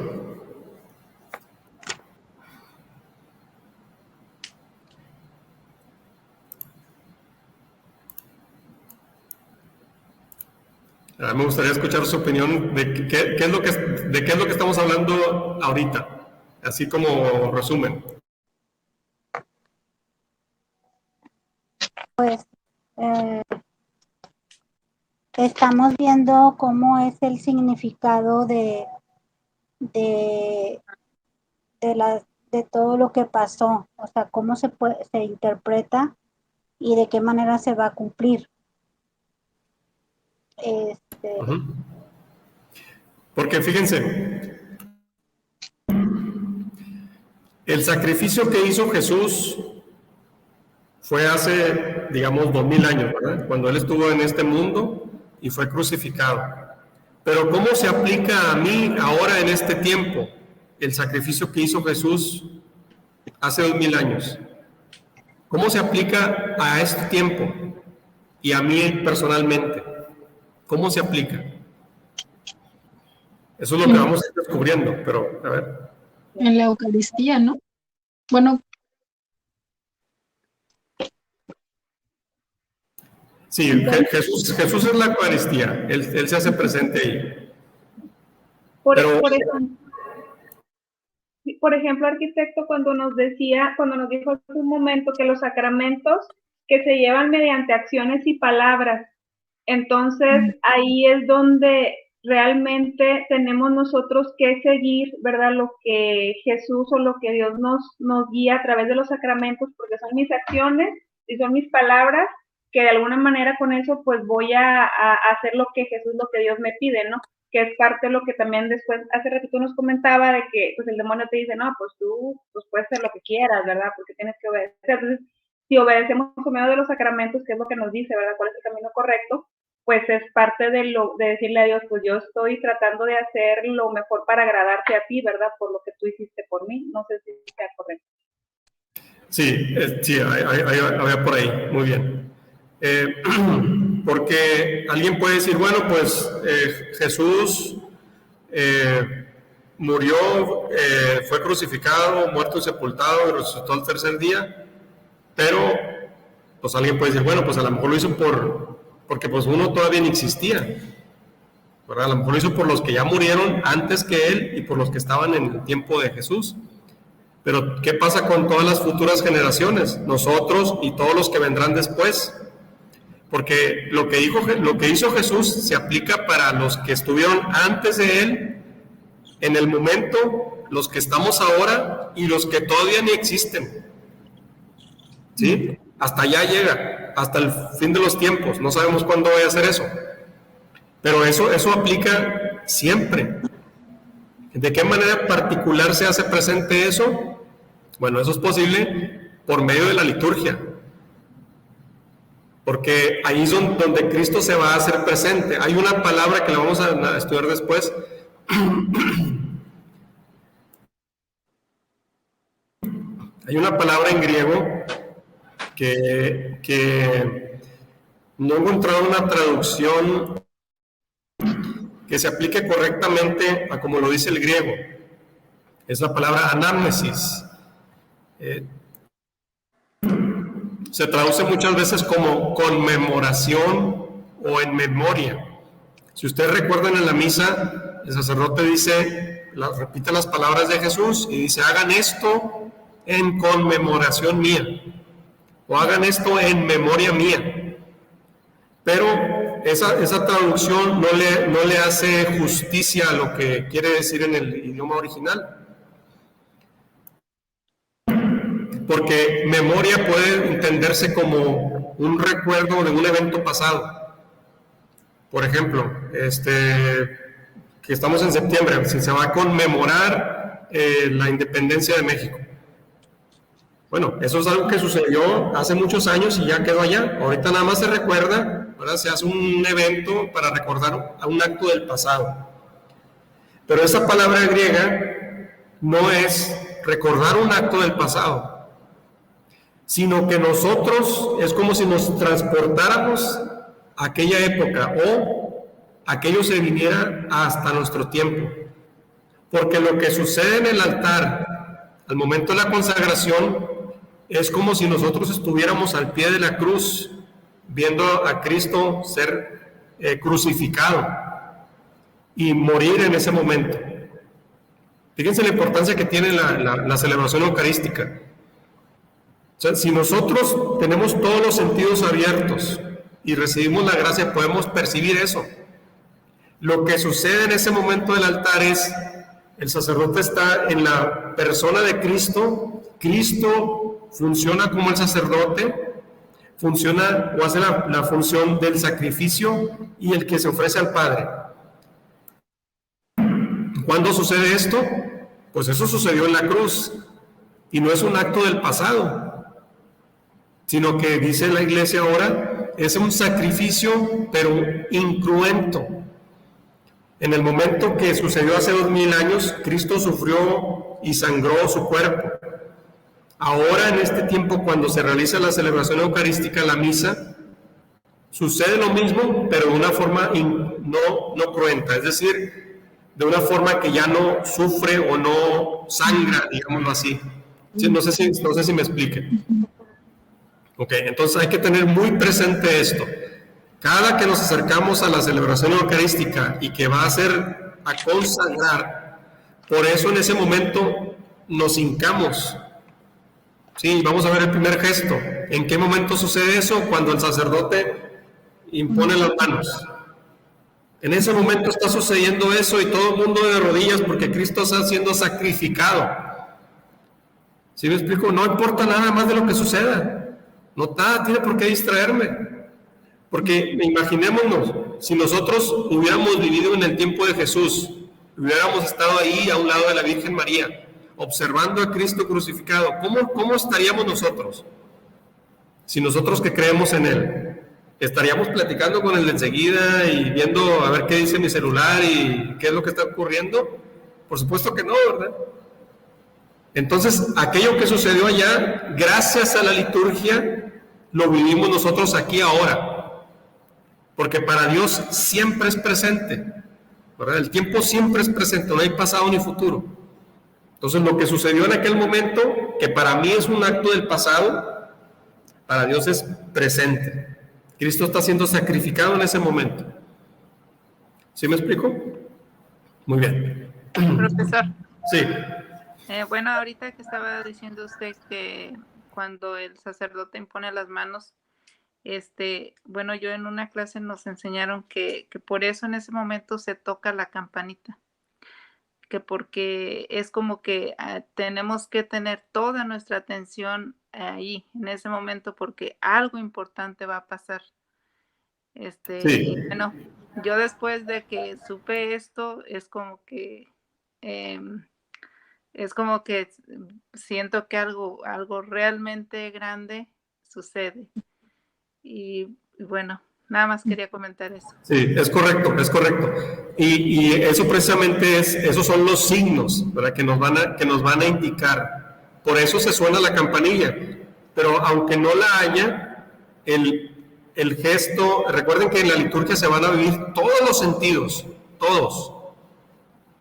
Me gustaría escuchar su opinión de qué es lo que estamos hablando ahorita, así como resumen. Pues estamos viendo cómo es el significado de todo lo que pasó, o sea, cómo se interpreta y de qué manera se va a cumplir. Porque fíjense, el sacrificio que hizo Jesús fue hace, digamos, 2000 años, ¿verdad? Cuando Él estuvo en este mundo y fue crucificado. Pero ¿cómo se aplica a mí ahora en este tiempo el sacrificio que hizo Jesús hace 2000 años? ¿Cómo se aplica a este tiempo y a mí personalmente? ¿Cómo se aplica? Eso es lo que vamos a ir descubriendo, pero a ver. En la Eucaristía, ¿no? Bueno. Sí, Jesús es la Eucaristía, Él se hace presente ahí. Por ejemplo, arquitecto, cuando nos dijo hace un momento que los sacramentos que se llevan mediante acciones y palabras, entonces ahí es donde realmente tenemos nosotros que seguir, ¿verdad? Lo que Jesús o lo que Dios nos guía a través de los sacramentos, porque son mis acciones y son mis palabras, que de alguna manera con eso pues voy a hacer lo que Jesús, lo que Dios me pide, ¿no? Que es parte de lo que también después, hace ratito nos comentaba de que pues el demonio te dice, no, pues tú pues puedes hacer lo que quieras, ¿verdad? Porque tienes que obedecer. Entonces, si obedecemos por medio de los sacramentos, que es lo que nos dice, ¿verdad? ¿Cuál es el camino correcto? Pues es parte de decirle a Dios, pues yo estoy tratando de hacer lo mejor para agradarte a ti, ¿verdad? Por lo que tú hiciste por mí. No sé si sea correcto. Sí, había por ahí, muy bien. Porque alguien puede decir, bueno, pues Jesús murió, fue crucificado, muerto y sepultado y resucitó al tercer día, pero pues alguien puede decir, bueno, pues a lo mejor lo hizo porque pues uno todavía no existía. ¿verdad? A lo mejor lo hizo por los que ya murieron antes que él y por los que estaban en el tiempo de Jesús. Pero ¿qué pasa con todas las futuras generaciones? Nosotros y todos los que vendrán después. Porque lo que hizo Jesús se aplica para los que estuvieron antes de él, en el momento, los que estamos ahora y los que todavía ni existen. ¿Sí? Hasta allá llega, hasta el fin de los tiempos. No sabemos cuándo vaya a ser eso. Pero eso aplica siempre. ¿De qué manera particular se hace presente eso? Bueno, eso es posible por medio de la liturgia. Porque ahí es donde Cristo se va a hacer presente. Hay una palabra que la vamos a estudiar después. Hay una palabra en griego que no he encontrado una traducción que se aplique correctamente a como lo dice el griego. Es la palabra anamnesis. Se traduce muchas veces como conmemoración o en memoria. Si ustedes recuerdan en la misa, el sacerdote repite las palabras de Jesús y dice: hagan esto en conmemoración mía, o hagan esto en memoria mía. Pero esa traducción no le hace justicia a lo que quiere decir en el idioma original. Porque memoria puede entenderse como un recuerdo de un evento pasado. Por ejemplo, que estamos en septiembre, si se va a conmemorar la independencia de México. Bueno, eso es algo que sucedió hace muchos años y ya quedó allá. Ahorita nada más se recuerda, ahora se hace un evento para recordar a un acto del pasado. Pero esa palabra griega no es recordar un acto del pasado, sino que nosotros es como si nos transportáramos a aquella época o aquello se viniera hasta nuestro tiempo. Porque lo que sucede en el altar al momento de la consagración es como si nosotros estuviéramos al pie de la cruz viendo a Cristo ser crucificado y morir en ese momento. Fíjense la importancia que tiene la celebración eucarística. O sea, si nosotros tenemos todos los sentidos abiertos y recibimos la gracia, podemos percibir eso. Lo que sucede en ese momento del altar es, el sacerdote está en la persona de Cristo, Cristo funciona como el sacerdote, funciona o hace la función del sacrificio y el que se ofrece al Padre. ¿Cuándo sucede esto? Pues eso sucedió en la cruz, y no es un acto del pasado, sino que dice la Iglesia ahora, es un sacrificio, pero incruento. En el momento que sucedió hace 2000 años, Cristo sufrió y sangró su cuerpo. Ahora, en este tiempo, cuando se realiza la celebración eucarística, la misa, sucede lo mismo, pero de una forma no cruenta, es decir, de una forma que ya no sufre o no sangra, digámoslo así. Sí, no sé si me explique. Ok, entonces hay que tener muy presente esto. Cada que nos acercamos a la celebración eucarística y que va a ser a consagrar, por eso en ese momento nos hincamos. Sí, vamos a ver el primer gesto. ¿En qué momento sucede eso? Cuando el sacerdote impone las manos. En ese momento está sucediendo eso y todo el mundo de rodillas porque Cristo está siendo sacrificado. ¿Sí me explico? No importa nada más de lo que suceda. No tiene por qué distraerme. Porque imaginémonos, si nosotros hubiéramos vivido en el tiempo de Jesús, hubiéramos estado ahí a un lado de la Virgen María, observando a Cristo crucificado, ¿cómo estaríamos nosotros? Si nosotros que creemos en Él, ¿estaríamos platicando con Él de enseguida y viendo a ver qué dice mi celular y qué es lo que está ocurriendo? Por supuesto que no, ¿verdad? Entonces, aquello que sucedió allá, gracias a la liturgia, lo vivimos nosotros aquí ahora. Porque para Dios siempre es presente, ¿verdad? El tiempo siempre es presente, no hay pasado ni futuro. Entonces, lo que sucedió en aquel momento, que para mí es un acto del pasado, para Dios es presente. Cristo está siendo sacrificado en ese momento. ¿Sí me explico? Muy bien. Profesor. Sí. Bueno, ahorita que estaba diciendo usted que cuando el sacerdote impone las manos, bueno, yo en una clase nos enseñaron que por eso en ese momento se toca la campanita, que porque es como que tenemos que tener toda nuestra atención ahí, en ese momento, porque algo importante va a pasar. Sí. Y bueno, yo después de que supe esto, es como que siento que algo realmente grande sucede. Y bueno, nada más quería comentar eso. Sí, es correcto, es correcto. Y eso precisamente esos son los signos, ¿verdad? Que nos van a indicar. Por eso se suena la campanilla. Pero aunque no la haya, el gesto, recuerden que en la liturgia se van a vivir todos los sentidos, todos.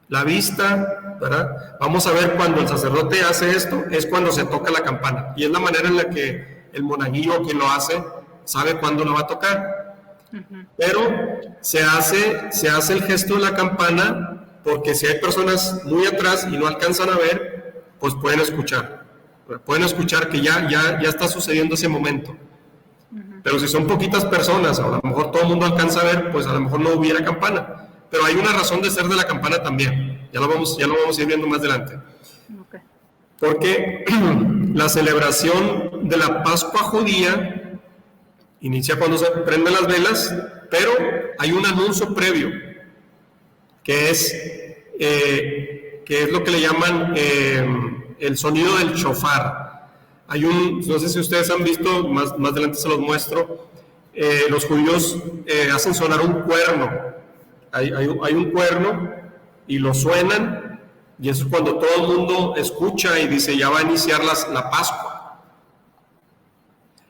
La vista, ¿verdad? Vamos a ver cuando el sacerdote hace esto, es cuando se toca la campana. Y es la manera en la que el monaguillo, quien lo hace, sabe cuándo lo va a tocar. Pero se hace el gesto de la campana porque si hay personas muy atrás y no alcanzan a ver, pues pueden escuchar. Pueden escuchar que ya está sucediendo ese momento. Pero si son poquitas personas, a lo mejor todo el mundo alcanza a ver, pues a lo mejor no hubiera campana. Pero hay una razón de ser de la campana también. Ya lo vamos a ir viendo más adelante. Okay. Porque la celebración de la Pascua judía inicia cuando se prenden las velas, pero hay un anuncio previo, que es lo que le llaman el sonido del shofar. No sé si ustedes han visto, más adelante se los muestro, los judíos hacen sonar un cuerno. Hay un cuerno y lo suenan, y eso es cuando todo el mundo escucha y dice, ya va a iniciar la Pascua.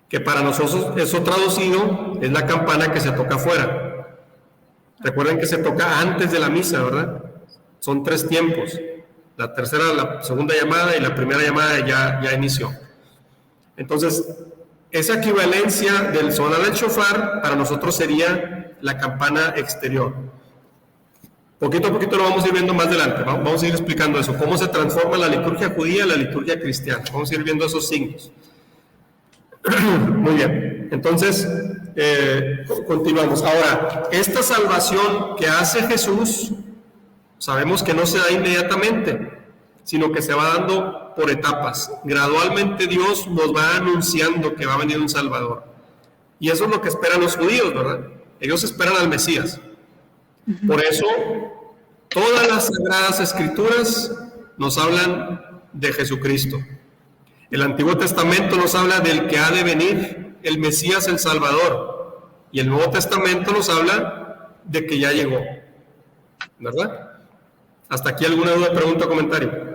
Que para nosotros eso traducido es la campana que se toca afuera. Recuerden que se toca antes de la misa, ¿verdad? Son 3 tiempos. La tercera, la segunda llamada y la primera llamada ya inició. Entonces, esa equivalencia del sonar del shofar para nosotros sería la campana exterior. Poquito a poquito lo vamos a ir viendo más adelante. Vamos a ir explicando eso, cómo se transforma la liturgia judía en la liturgia cristiana. Vamos a ir viendo esos signos. Muy bien, entonces continuamos. Ahora, esta salvación que hace Jesús, sabemos que no se da inmediatamente, sino que se va dando por etapas. Gradualmente Dios nos va anunciando que va a venir un Salvador. Y eso es lo que esperan los judíos, ¿verdad? Ellos esperan al Mesías. Por eso, todas las Sagradas Escrituras nos hablan de Jesucristo. El Antiguo Testamento nos habla del que ha de venir, el Mesías, el Salvador. Y el Nuevo Testamento nos habla de que ya llegó. ¿Verdad? ¿Hasta aquí alguna duda, pregunta o comentario?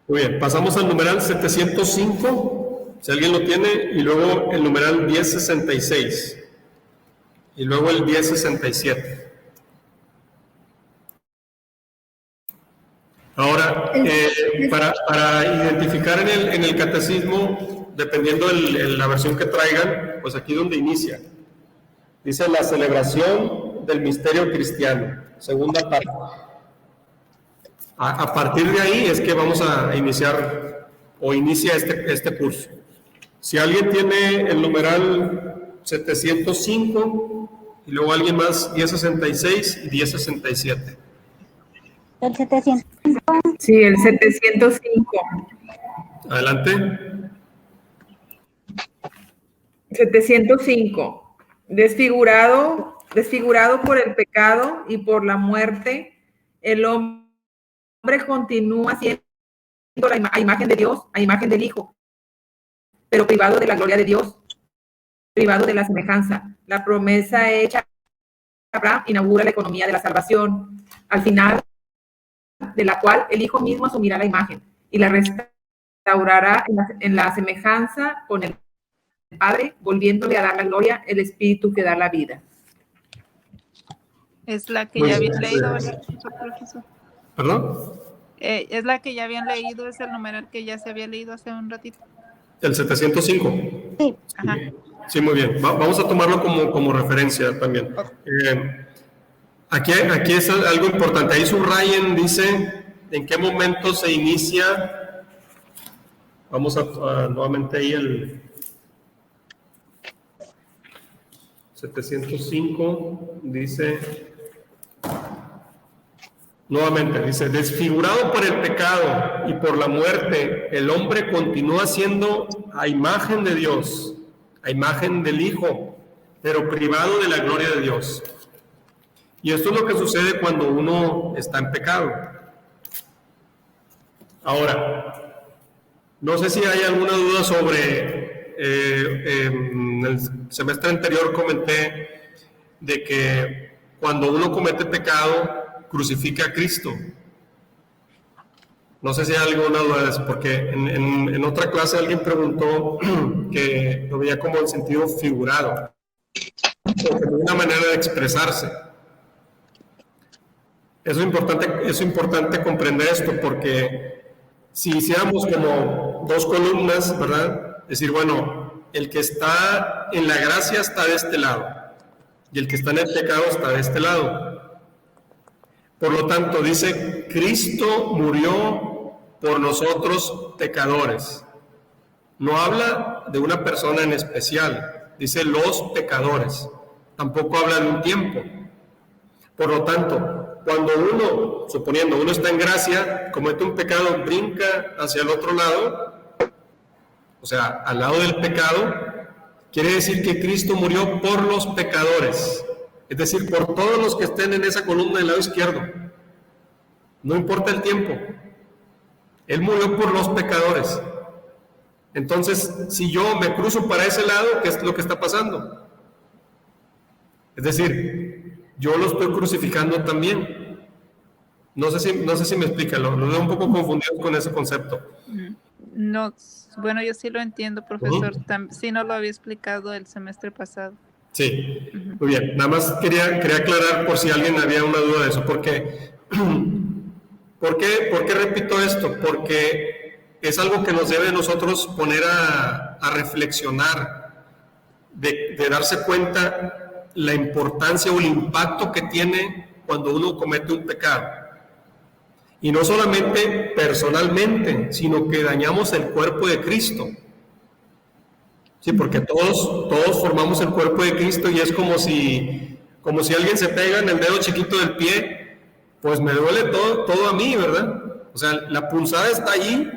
Muy bien, pasamos al numeral 705, si alguien lo tiene, y luego el numeral 1066, y luego el 1067. Ahora, para identificar en el catecismo, dependiendo de la versión que traigan, pues aquí donde inicia. Dice la celebración del misterio cristiano, segunda parte. A partir de ahí es que vamos a iniciar, o inicia este curso. Si alguien tiene el numeral 705, y luego alguien más, 1066 y 1067. El 705. Sí, el 705. Adelante. 705. Desfigurado por el pecado y por la muerte, el hombre continúa siendo a imagen de Dios, a imagen del Hijo, pero privado de la gloria de Dios, privado de la semejanza. La promesa hecha a Abraham inaugura la economía de la salvación, al final de la cual el Hijo mismo asumirá la imagen y la restaurará en la semejanza con el Padre, volviéndole a dar la gloria, el Espíritu que da la vida. Es la que ya había leído, ¿verdad, profesor? ¿Perdón? Es la que ya habían leído, es el numeral que ya se había leído hace un ratito. El 705. Sí. Ajá. Sí, muy bien. Vamos a tomarlo como referencia también. Aquí es algo importante. Ahí subrayen, dice, en qué momento se inicia. Vamos a nuevamente ahí el 705, dice, nuevamente, dice, desfigurado por el pecado y por la muerte, el hombre continúa siendo a imagen de Dios, a imagen del Hijo, pero privado de la gloria de Dios. Y esto es lo que sucede cuando uno está en pecado. Ahora, no sé si hay alguna duda sobre, en el semestre anterior comenté de que cuando uno comete pecado, crucifica a Cristo. No sé si hay alguna duda de eso, porque en otra clase alguien preguntó que lo veía como en sentido figurado, como una manera de expresarse. Es importante comprender esto, porque si hiciéramos como dos columnas, ¿verdad? Decir, bueno, el que está en la gracia está de este lado, y el que está en el pecado está de este lado. Por lo tanto, dice, Cristo murió por nosotros pecadores. No habla de una persona en especial, dice los pecadores. Tampoco habla de un tiempo. Por lo tanto, cuando uno, suponiendo uno está en gracia, comete un pecado, brinca hacia el otro lado, o sea, al lado del pecado, quiere decir que Cristo murió por los pecadores, es decir, por todos los que estén en esa columna del lado izquierdo. No importa el tiempo. Él murió por los pecadores. Entonces, si yo me cruzo para ese lado, ¿qué es lo que está pasando? Es decir, yo lo estoy crucificando también. No sé si me explica, lo veo un poco confundido con ese concepto. No, bueno, yo sí lo entiendo, profesor. Sí, no lo había explicado el semestre pasado. Sí, muy bien. Nada más quería aclarar por si alguien había una duda de eso, porque ¿por qué repito esto? Porque es algo que nos debe nosotros poner a reflexionar, de darse cuenta la importancia o el impacto que tiene cuando uno comete un pecado. Y no solamente personalmente, sino que dañamos el cuerpo de Cristo. Sí, porque todos formamos el cuerpo de Cristo, y es como si alguien se pega en el dedo chiquito del pie, pues me duele todo a mí, ¿verdad? O sea, la punzada está allí,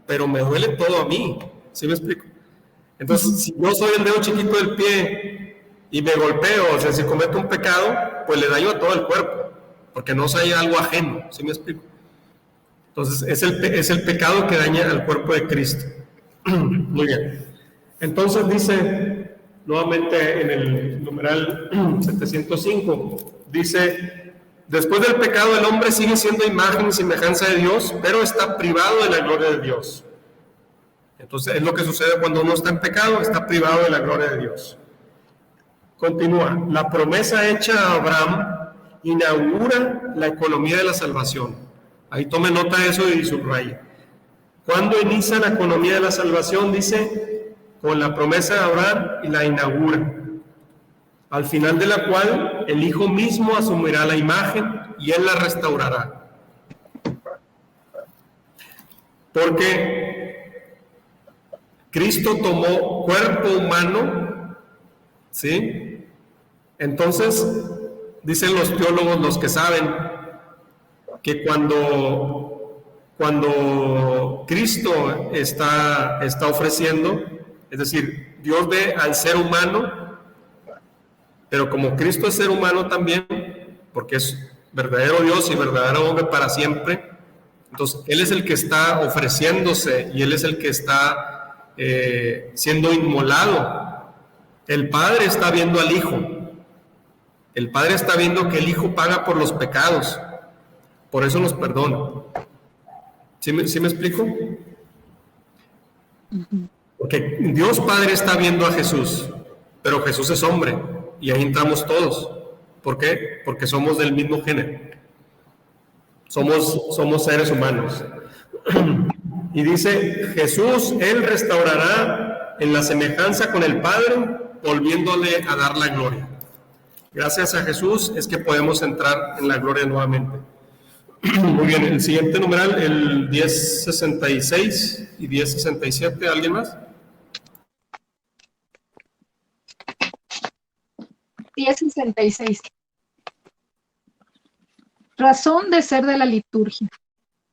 pero me duele todo a mí. ¿Sí me explico? Entonces, si yo soy el dedo chiquito del pie y me golpeo, o sea, si cometo un pecado, pues le daño a todo el cuerpo, porque no soy algo ajeno. ¿Sí me explico? Entonces, es el pecado que daña al cuerpo de Cristo. Muy bien. Entonces dice, nuevamente en el numeral 705, dice, después del pecado el hombre sigue siendo imagen y semejanza de Dios, pero está privado de la gloria de Dios. Entonces es lo que sucede cuando uno está en pecado, está privado de la gloria de Dios. Continúa, la promesa hecha a Abraham inaugura la economía de la salvación. Ahí tome nota de eso y subraye. ¿Cuándo inicia la economía de la salvación? Dice, con la promesa de Abraham, y la inaugura, al final de la cual el Hijo mismo asumirá la imagen y Él la restaurará. Porque Cristo tomó cuerpo humano, ¿sí? Entonces, dicen los teólogos, los que saben, que cuando Cristo está ofreciendo, es decir, Dios ve al ser humano, pero como Cristo es ser humano también, porque es verdadero Dios y verdadero hombre para siempre, entonces Él es el que está ofreciéndose y Él es el que está siendo inmolado. El Padre está viendo al Hijo. El Padre está viendo que el Hijo paga por los pecados, por eso nos perdona. ¿Sí me explico? Porque Dios Padre está viendo a Jesús, pero Jesús es hombre, y ahí entramos todos. ¿Por qué? Porque somos del mismo género. Somos seres humanos. Y dice, Jesús, Él restaurará en la semejanza con el Padre, volviéndole a dar la gloria. Gracias a Jesús es que podemos entrar en la gloria nuevamente. Muy bien, el siguiente numeral, el 1066 y 1067, ¿alguien más? 1066. Razón de ser de la liturgia.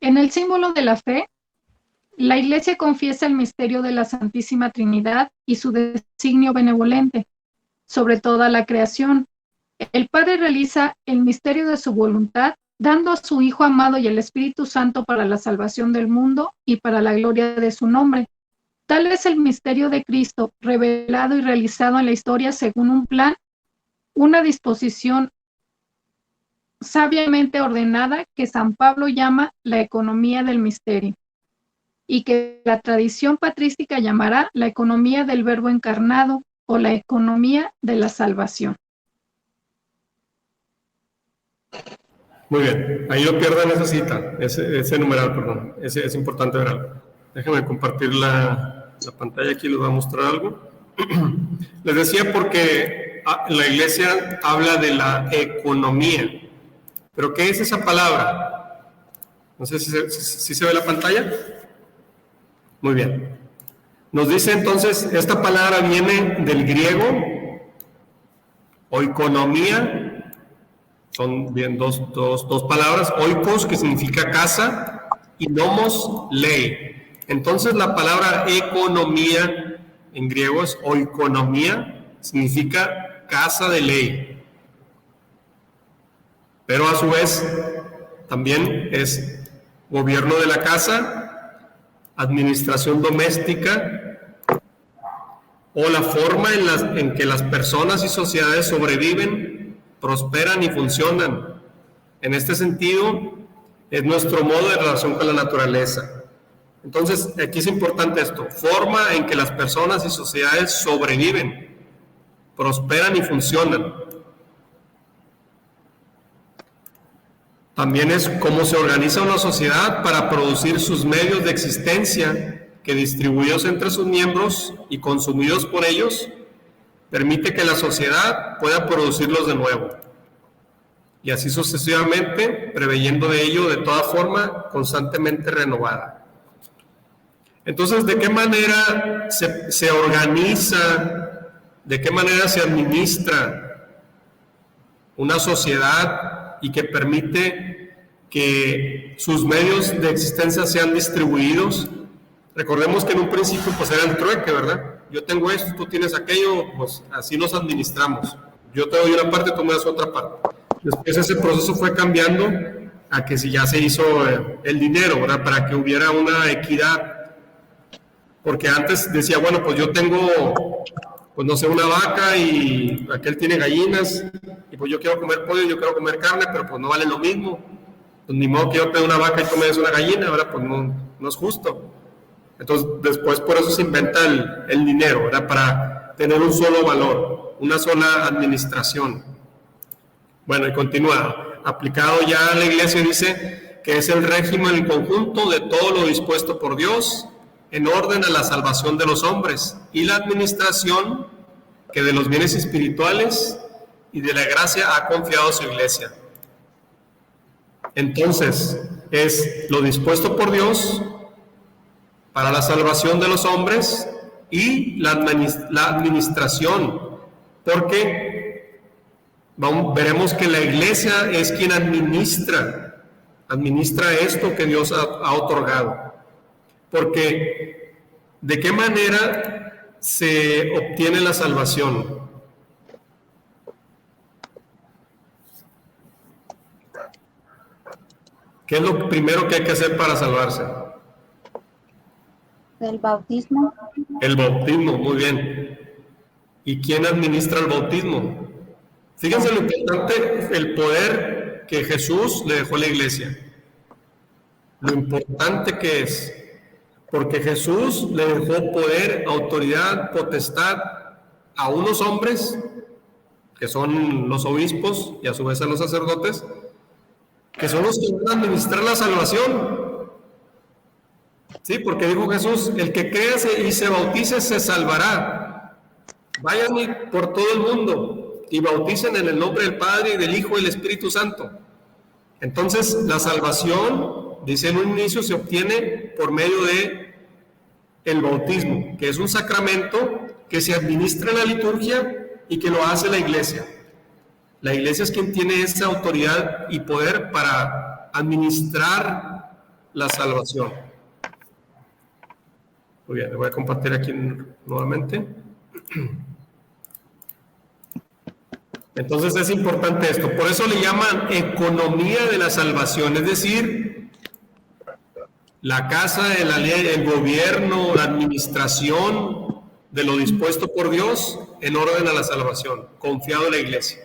En el símbolo de la fe, la Iglesia confiesa el misterio de la Santísima Trinidad y su designio benevolente sobre toda la creación. El Padre realiza el misterio de su voluntad, dando a su Hijo amado y el Espíritu Santo para la salvación del mundo y para la gloria de su nombre. Tal es el misterio de Cristo, revelado y realizado en la historia según un plan, una disposición sabiamente ordenada que San Pablo llama la economía del misterio, y que la tradición patrística llamará la economía del Verbo encarnado o la economía de la salvación. Muy bien, ahí no pierdan esa cita, ese numeral, perdón, es importante verlo. Déjenme compartir la pantalla aquí, les voy a mostrar algo. Les decía porque la Iglesia habla de la economía, pero ¿qué es esa palabra? No sé si se ve la pantalla. Muy bien. Nos dice entonces, esta palabra viene del griego, oikonomía. Son bien dos palabras, oikos, que significa casa, y nomos, ley. Entonces la palabra economía en griego es oikonomía, significa casa de ley. Pero a su vez también es gobierno de la casa, administración doméstica, o la forma en que las personas y sociedades sobreviven, prosperan y funcionan. En este sentido, es nuestro modo de relación con la naturaleza. Entonces, aquí es importante esto: forma en que las personas y sociedades sobreviven, prosperan y funcionan. También es cómo se organiza una sociedad para producir sus medios de existencia, que distribuidos entre sus miembros y consumidos por ellos, permite que la sociedad pueda producirlos de nuevo, y así sucesivamente, preveyendo de ello de toda forma constantemente renovada. Entonces, ¿de qué manera se organiza, de qué manera se administra una sociedad y que permite que sus medios de existencia sean distribuidos? Recordemos que en un principio pues era el trueque, ¿verdad? Yo tengo esto, tú tienes aquello, pues así nos administramos. Yo te doy una parte, tú me das otra parte. Después ese proceso fue cambiando a que si ya se hizo el dinero, ¿verdad? Para que hubiera una equidad. Porque antes decía, bueno, pues yo tengo, pues no sé, una vaca y aquel tiene gallinas, y pues yo quiero comer pollo, yo quiero comer carne, pero pues no vale lo mismo. Pues ni modo que yo te dé una vaca y tú me des una gallina, ¿verdad? Pues no es justo. Entonces, después por eso se inventa el dinero, ¿verdad? Para tener un solo valor, una sola administración. Bueno, y continúa. Aplicado ya a la Iglesia, dice que es el régimen en conjunto de todo lo dispuesto por Dios en orden a la salvación de los hombres y la administración que de los bienes espirituales y de la gracia ha confiado a su Iglesia. Entonces, es lo dispuesto por Dios para la salvación de los hombres y la administración, porque veremos que la Iglesia es quien administra esto que Dios ha otorgado. Porque, ¿de qué manera se obtiene la salvación? ¿Qué es lo primero que hay que hacer para salvarse? El bautismo. El bautismo, muy bien. ¿Y quién administra el bautismo? Fíjense lo importante, el poder que Jesús le dejó a la Iglesia. Lo importante que es. Porque Jesús le dejó poder, autoridad, potestad a unos hombres, que son los obispos, y a su vez a los sacerdotes, que son los que van a administrar la salvación. Sí, porque dijo Jesús, el que crea y se bautice se salvará. Vayan por todo el mundo y bauticen en el nombre del Padre y del Hijo y del Espíritu Santo. Entonces, la salvación, dice en un inicio, se obtiene por medio de el bautismo, que es un sacramento que se administra en la liturgia y que lo hace la Iglesia. La Iglesia es quien tiene esa autoridad y poder para administrar la salvación. Muy bien, le voy a compartir aquí nuevamente. Entonces es importante esto, por eso le llaman economía de la salvación, es decir, la casa de la ley, el gobierno, la administración de lo dispuesto por Dios en orden a la salvación, confiado en la Iglesia.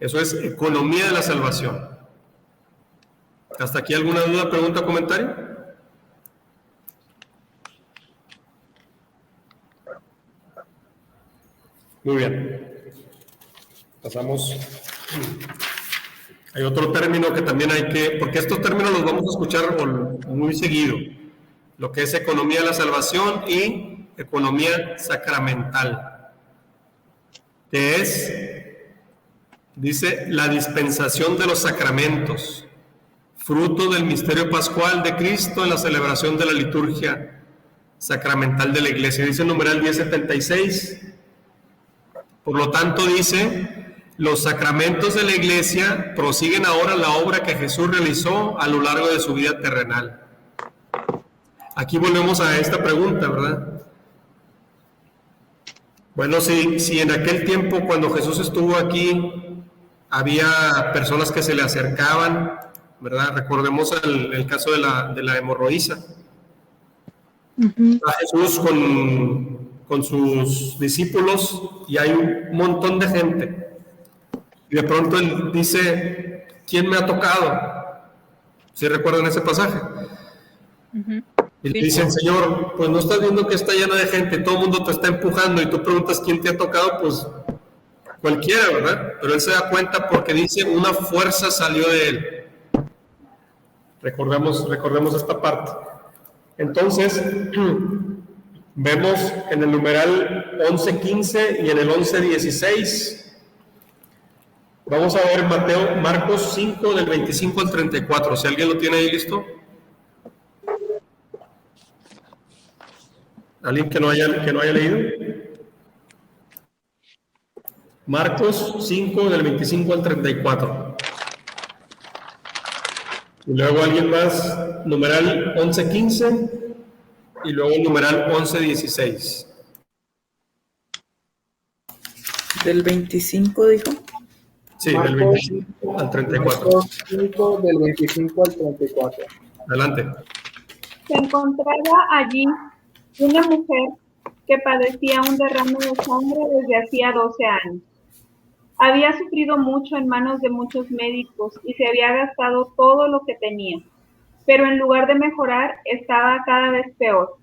Eso es economía de la salvación. ¿Hasta aquí alguna duda, pregunta, comentario? Muy bien. Pasamos. Hay otro término que también hay que, porque estos términos los vamos a escuchar muy seguido, lo que es economía de la salvación y economía sacramental, que es, dice, la dispensación de los sacramentos, fruto del misterio pascual de Cristo en la celebración de la liturgia sacramental de la Iglesia. Dice el numeral 1076. Por lo tanto, dice, los sacramentos de la Iglesia prosiguen ahora la obra que Jesús realizó a lo largo de su vida terrenal. Aquí volvemos a esta pregunta, ¿verdad? Bueno, si en aquel tiempo, cuando Jesús estuvo aquí, había personas que se le acercaban, ¿verdad? Recordemos el caso de la hemorroísa. A Jesús con sus discípulos y hay un montón de gente. Y de pronto él dice, ¿quién me ha tocado? ¿Sí recuerdan ese pasaje? Y le dicen, Señor, pues no estás viendo que está llena de gente, todo el mundo te está empujando y tú preguntas quién te ha tocado, pues cualquiera, ¿verdad? Pero él se da cuenta porque dice, una fuerza salió de él. Recordemos esta parte. Entonces, vemos en el numeral 11.15 y en el 11.16. Vamos a ver Marcos 5 del 25 al 34. Si alguien lo tiene ahí listo. ¿Alguien que no haya leído? Marcos 5 del 25 al 34. Y luego alguien más, numeral 11.15 y luego el numeral 11.16. ¿Del 25 dijo? Sí, del 25 al 34. Marcos 5 del 25 al 34. Adelante. Se encontraba allí una mujer que padecía un derrame de sangre desde hacía 12 años. Había sufrido mucho en manos de muchos médicos y se había gastado todo lo que tenía, pero en lugar de mejorar, estaba cada vez peor.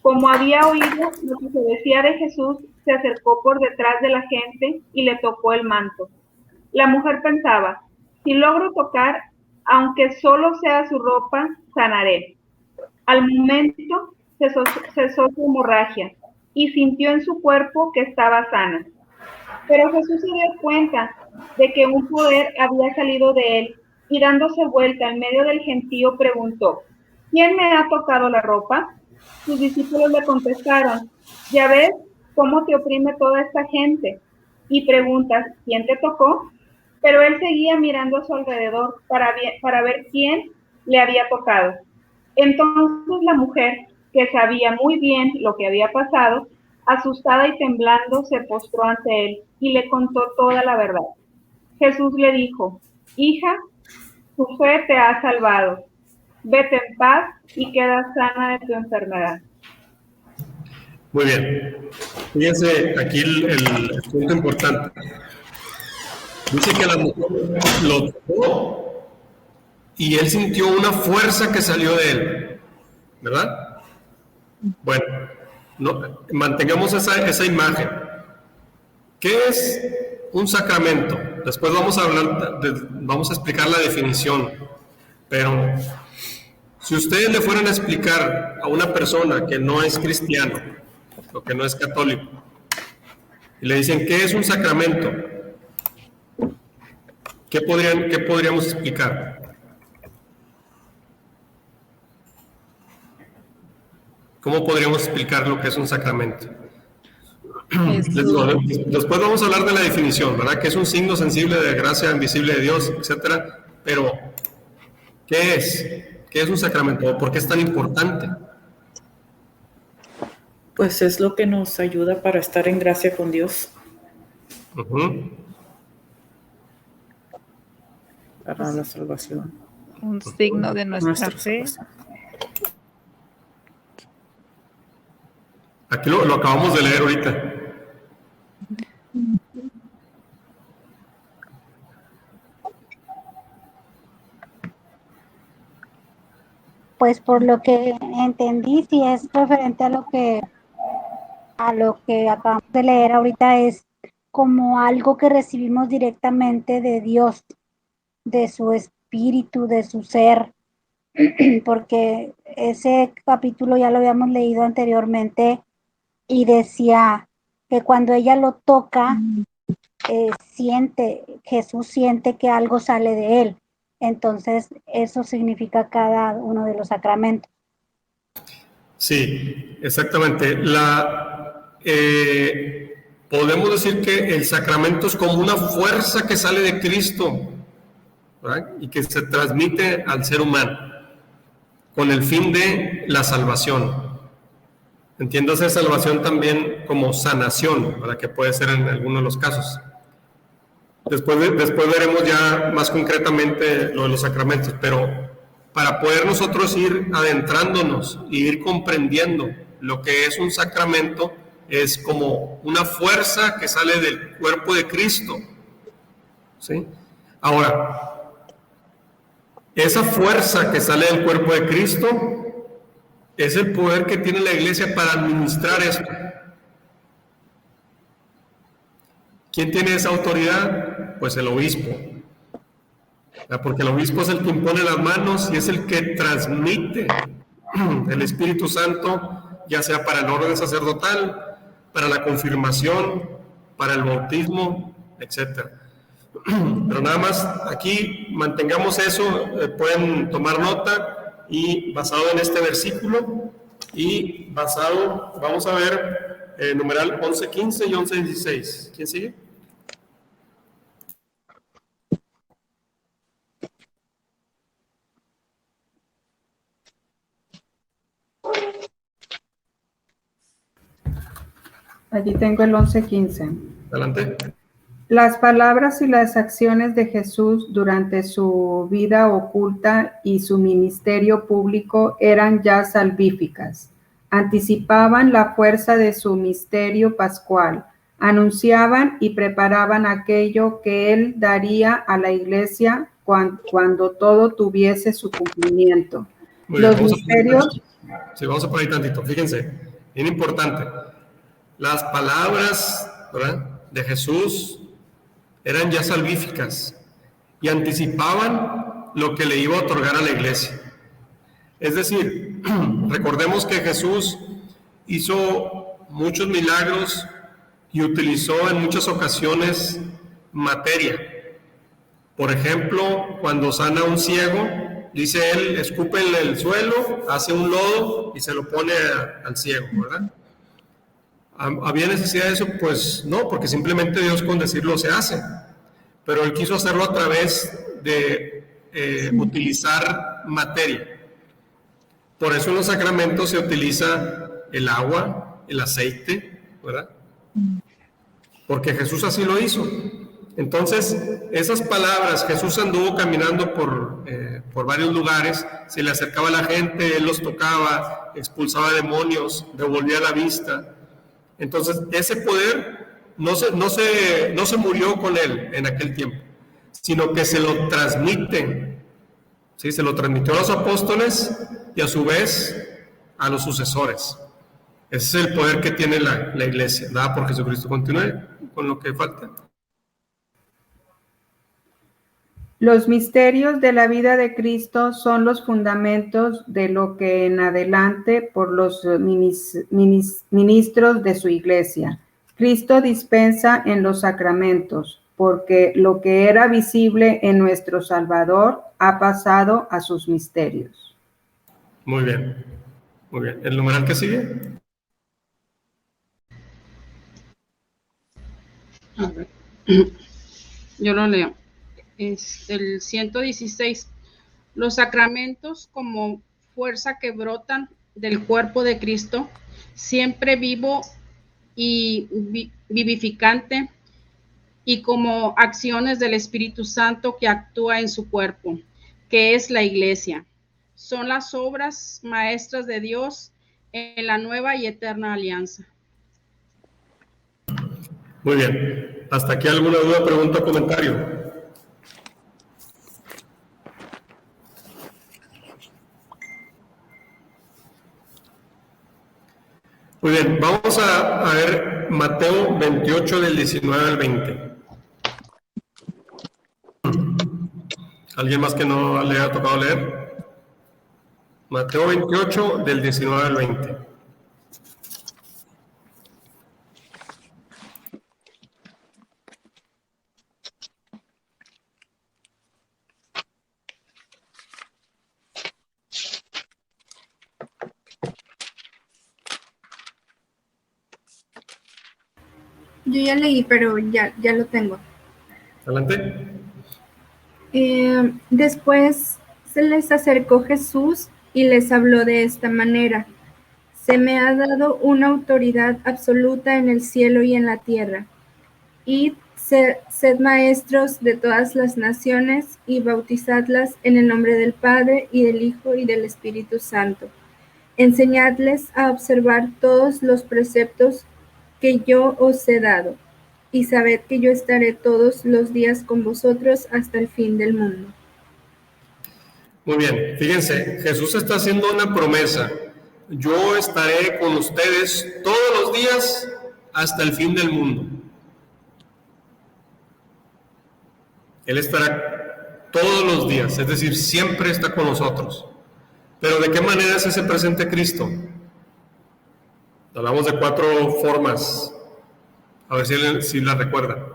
Como había oído lo que se decía de Jesús, se acercó por detrás de la gente y le tocó el manto. La mujer pensaba, si logro tocar, aunque solo sea su ropa, sanaré. Al momento cesó su hemorragia y sintió en su cuerpo que estaba sana. Pero Jesús se dio cuenta de que un poder había salido de él y dándose vuelta en medio del gentío preguntó, ¿quién me ha tocado la ropa? Sus discípulos le contestaron, ya ves cómo te oprime toda esta gente. Y preguntas, ¿quién te tocó? Pero él seguía mirando a su alrededor para ver quién le había tocado. Entonces la mujer, que sabía muy bien lo que había pasado, asustada y temblando, se postró ante él y le contó toda la verdad. Jesús le dijo, hija, tu fe te ha salvado. Vete en paz y queda sana de tu enfermedad. Muy bien. Fíjense aquí el punto importante. Dice que la mujer lo tocó y él sintió una fuerza que salió de él, ¿verdad? Bueno, mantengamos esa imagen. ¿Qué es un sacramento? después vamos a explicar la definición, pero si ustedes le fueran a explicar a una persona que no es cristiano o que no es católico y le dicen ¿qué es un sacramento? ¿Qué podríamos explicar? ¿Cómo podríamos explicar lo que es un sacramento? Después vamos a hablar de la definición, ¿verdad? Que es un signo sensible de gracia invisible de Dios, etcétera. Pero, ¿qué es? ¿Qué es un sacramento? ¿Por qué es tan importante? Pues es lo que nos ayuda para estar en gracia con Dios. Para la salvación. Un signo de nuestra fe. Aquí lo acabamos de leer ahorita. Pues por lo que entendí, si es referente a lo que acabamos de leer ahorita, es como algo que recibimos directamente de Dios, de su espíritu, de su ser, porque ese capítulo ya lo habíamos leído anteriormente y decía que cuando ella lo toca, Jesús siente que algo sale de él. Entonces, eso significa cada uno de los sacramentos. Sí, exactamente. Podemos decir que el sacramento es como una fuerza que sale de Cristo, ¿verdad? Y que se transmite al ser humano con el fin de la salvación. Entiéndase salvación también como sanación, ¿verdad? Que puede ser en algunos de los casos. Después veremos ya más concretamente lo de los sacramentos, pero para poder nosotros ir adentrándonos y ir comprendiendo lo que es un sacramento, es como una fuerza que sale del cuerpo de Cristo, ¿sí? Ahora, esa fuerza que sale del cuerpo de Cristo es el poder que tiene la Iglesia para administrar esto. ¿Quién tiene esa autoridad? Pues el obispo. Porque el obispo es el que impone las manos y es el que transmite el Espíritu Santo, ya sea para el orden sacerdotal, para la confirmación, para el bautismo, etc. Pero nada más aquí mantengamos eso, pueden tomar nota, y basado en este versículo y vamos a ver numeral 11.15 y 11.16. ¿Quién sigue? Allí tengo el 11.15. Adelante. Las palabras y las acciones de Jesús durante su vida oculta y su ministerio público eran ya salvíficas. Anticipaban la fuerza de su misterio pascual, anunciaban y preparaban aquello que él daría a la iglesia cuando todo tuviese su cumplimiento. Los misterios... Sí, vamos a poner ahí tantito. Fíjense, bien importante. Las palabras, ¿verdad?, de Jesús eran ya salvíficas y anticipaban lo que le iba a otorgar a la iglesia. Es decir, recordemos que Jesús hizo muchos milagros y utilizó en muchas ocasiones materia. Por ejemplo, cuando sana a un ciego, dice él, escúpenle el suelo, hace un lodo y se lo pone al ciego, ¿verdad? ¿Había necesidad de eso? Pues no, porque simplemente Dios con decirlo se hace. Pero Él quiso hacerlo a través de utilizar materia. Por eso en los sacramentos se utiliza el agua, el aceite, ¿verdad? Porque Jesús así lo hizo. Entonces, esas palabras, Jesús anduvo caminando por varios lugares, se le acercaba a la gente, Él los tocaba, expulsaba demonios, devolvía la vista. Entonces, ese poder no se murió con él en aquel tiempo, sino que se lo transmite, ¿sí? Se lo transmitió a los apóstoles y a su vez a los sucesores. Ese es el poder que tiene la iglesia. Nada por Jesucristo. Continúe con lo que falta. Los misterios de la vida de Cristo son los fundamentos de lo que en adelante por los ministros de su iglesia. Cristo dispensa en los sacramentos, porque lo que era visible en nuestro Salvador ha pasado a sus misterios. Muy bien, muy bien. ¿El numeral que sigue? A ver. Yo lo leo. Es el 116. Los sacramentos como fuerza que brotan del cuerpo de Cristo, siempre vivo y vivificante, y como acciones del Espíritu Santo que actúa en su cuerpo, que es la iglesia. Son las obras maestras de Dios en la nueva y eterna alianza. Muy bien. ¿Hasta aquí alguna duda, pregunta o comentario? Muy bien, vamos a ver Mateo 28 del 19 al 20. ¿Alguien más que no le ha tocado leer? Mateo 28 del 19 al 20. Yo ya leí, pero ya lo tengo. Adelante. Después se les acercó Jesús y les habló de esta manera: se me ha dado una autoridad absoluta en el cielo y en la tierra. Id, sed maestros de todas las naciones y bautizadlas en el nombre del Padre y del Hijo y del Espíritu Santo. Enseñadles a observar todos los preceptos que yo os he dado, y sabed que yo estaré todos los días con vosotros hasta el fin del mundo. Muy bien, fíjense, Jesús está haciendo una promesa. Yo estaré con ustedes todos los días hasta el fin del mundo. Él estará todos los días, es decir, siempre está con nosotros. Pero ¿de qué manera se hace presente Cristo? Hablamos de 4 formas. A ver si la recuerdan.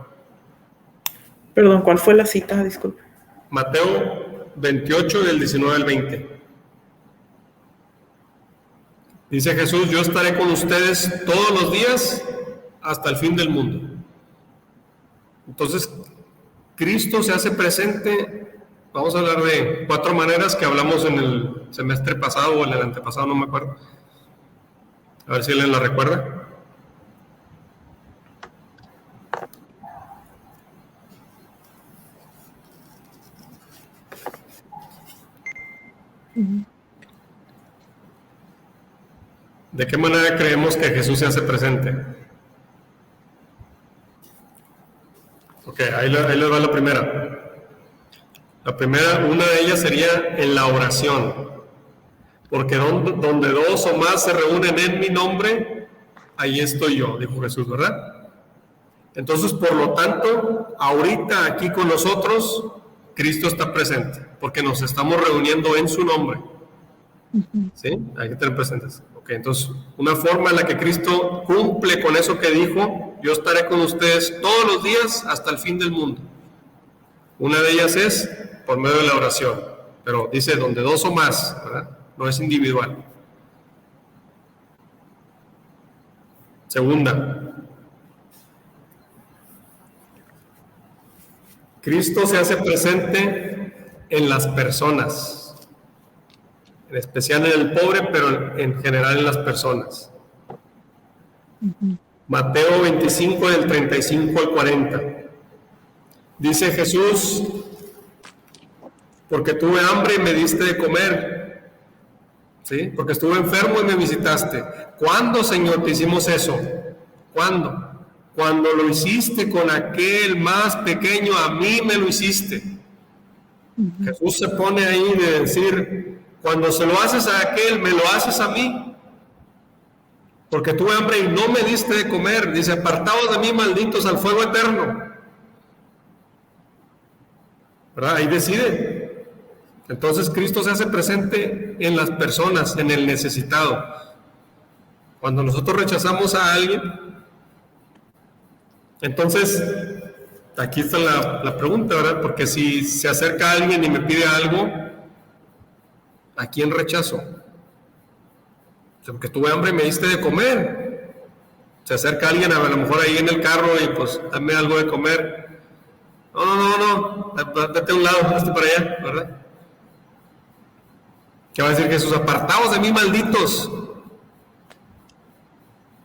Perdón, ¿cuál fue la cita? Disculpe. Mateo 28 del 19 al 20. Dice Jesús: yo estaré con ustedes todos los días hasta el fin del mundo. Entonces, Cristo se hace presente. Vamos a hablar de 4 maneras que hablamos en el semestre pasado o en el antepasado, no me acuerdo. A ver si alguien la recuerda. ¿De qué manera creemos que Jesús se hace presente? Ok, ahí les va la primera. La primera, una de ellas sería en la oración. Porque donde 2 o más se reúnen en mi nombre, ahí estoy yo, dijo Jesús, ¿verdad? Entonces, por lo tanto, ahorita aquí con nosotros, Cristo está presente, porque nos estamos reuniendo en su nombre. ¿Sí? Hay que tener presentes. Ok, entonces, una forma en la que Cristo cumple con eso que dijo: yo estaré con ustedes todos los días hasta el fin del mundo. Una de ellas es por medio de la oración, pero dice donde 2 o más, ¿verdad? No es individual. Segunda, Cristo se hace presente en las personas, en especial en el pobre, pero en general en las personas. Mateo 25 del 35 al 40. Dice Jesús: porque tuve hambre y me diste de comer. ¿Sí? Porque estuve enfermo y me visitaste. ¿Cuándo, Señor, te hicimos eso? ¿Cuándo? Cuando lo hiciste con aquel más pequeño, a mí me lo hiciste. Jesús se pone ahí de decir: cuando se lo haces a aquel, me lo haces a mí. Porque tuve hambre y no me diste de comer. Dice: apartaos de mí, malditos, al fuego eterno. ¿verdad? Ahí decide. Entonces Cristo se hace presente en las personas, en el necesitado. Cuando nosotros rechazamos a alguien, entonces aquí está la pregunta, ¿verdad? Porque si se acerca a alguien y me pide algo, ¿a quién rechazo? Porque tuve hambre y me diste de comer. Se acerca alguien a lo mejor ahí en el carro y pues dame algo de comer. No, date a un lado, hazte para allá, ¿verdad? ¿Qué va a decir Jesús? Apartaos de mí, malditos.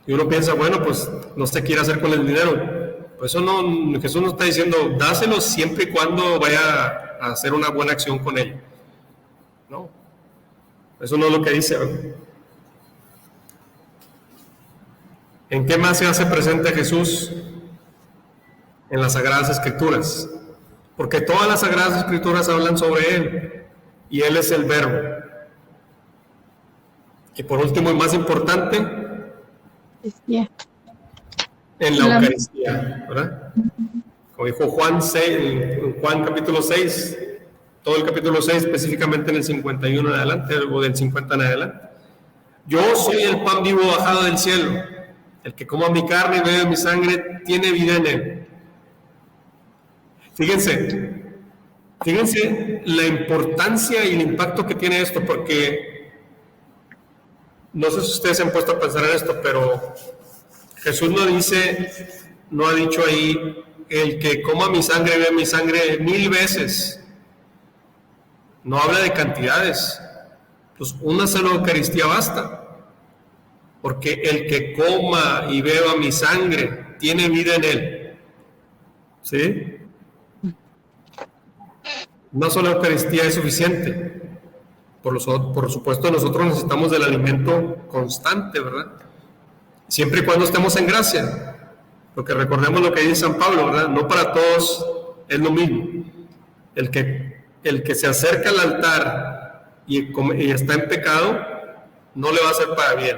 Y uno piensa, bueno, pues no sé qué quiere hacer con el dinero. Pues eso no, Jesús no está diciendo, dáselo siempre y cuando vaya a hacer una buena acción con él. No, eso no es lo que dice. ¿En qué más se hace presente Jesús? En las Sagradas Escrituras. Porque todas las Sagradas Escrituras hablan sobre Él. Y Él es el Verbo. Y por último y más importante, en la Eucaristía, ¿verdad? Como dijo Juan 6, en Juan capítulo 6, todo el capítulo 6, específicamente en el 51 en adelante, o del 50 en adelante. Yo soy el pan vivo bajado del cielo. El que coma mi carne y bebe mi sangre tiene vida en él. Fíjense la importancia y el impacto que tiene esto, porque no sé si ustedes se han puesto a pensar en esto, pero Jesús no ha dicho ahí, el que coma mi sangre y bebe mi sangre 1000 veces. No habla de cantidades. Pues una sola Eucaristía basta. Porque el que coma y beba mi sangre tiene vida en él. ¿Sí? Una sola Eucaristía es suficiente. Por supuesto, nosotros necesitamos del alimento constante, ¿verdad? Siempre y cuando estemos en gracia. Porque recordemos lo que dice San Pablo, ¿verdad? No para todos es lo mismo. El que se acerca al altar y está en pecado, no le va a hacer para bien.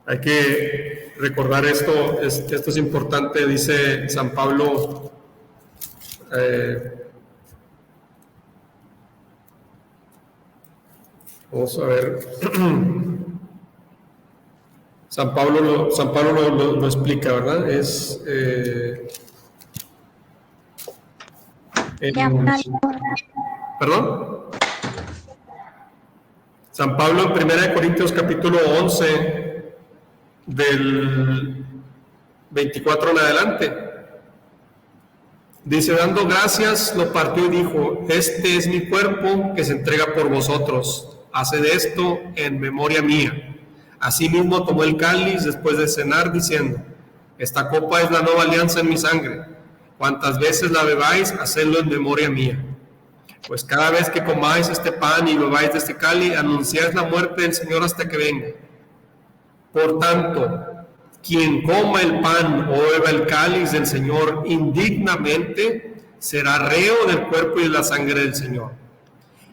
Hay que recordar esto es importante, dice San Pablo, vamos a ver, San Pablo lo explica, ¿verdad? ¿Perdón? San Pablo en 1 Corintios capítulo 11, del 24 en adelante, dice, dando gracias, lo partió y dijo, este es mi cuerpo que se entrega por vosotros, haced esto en memoria mía. Asimismo tomó el cáliz después de cenar, diciendo, esta copa es la nueva alianza en mi sangre, cuantas veces la bebáis, hacedlo en memoria mía. Pues cada vez que comáis este pan y bebáis de este cáliz, anunciáis la muerte del Señor hasta que venga. Por tanto, quien coma el pan o beba el cáliz del Señor indignamente, será reo del cuerpo y de la sangre del Señor.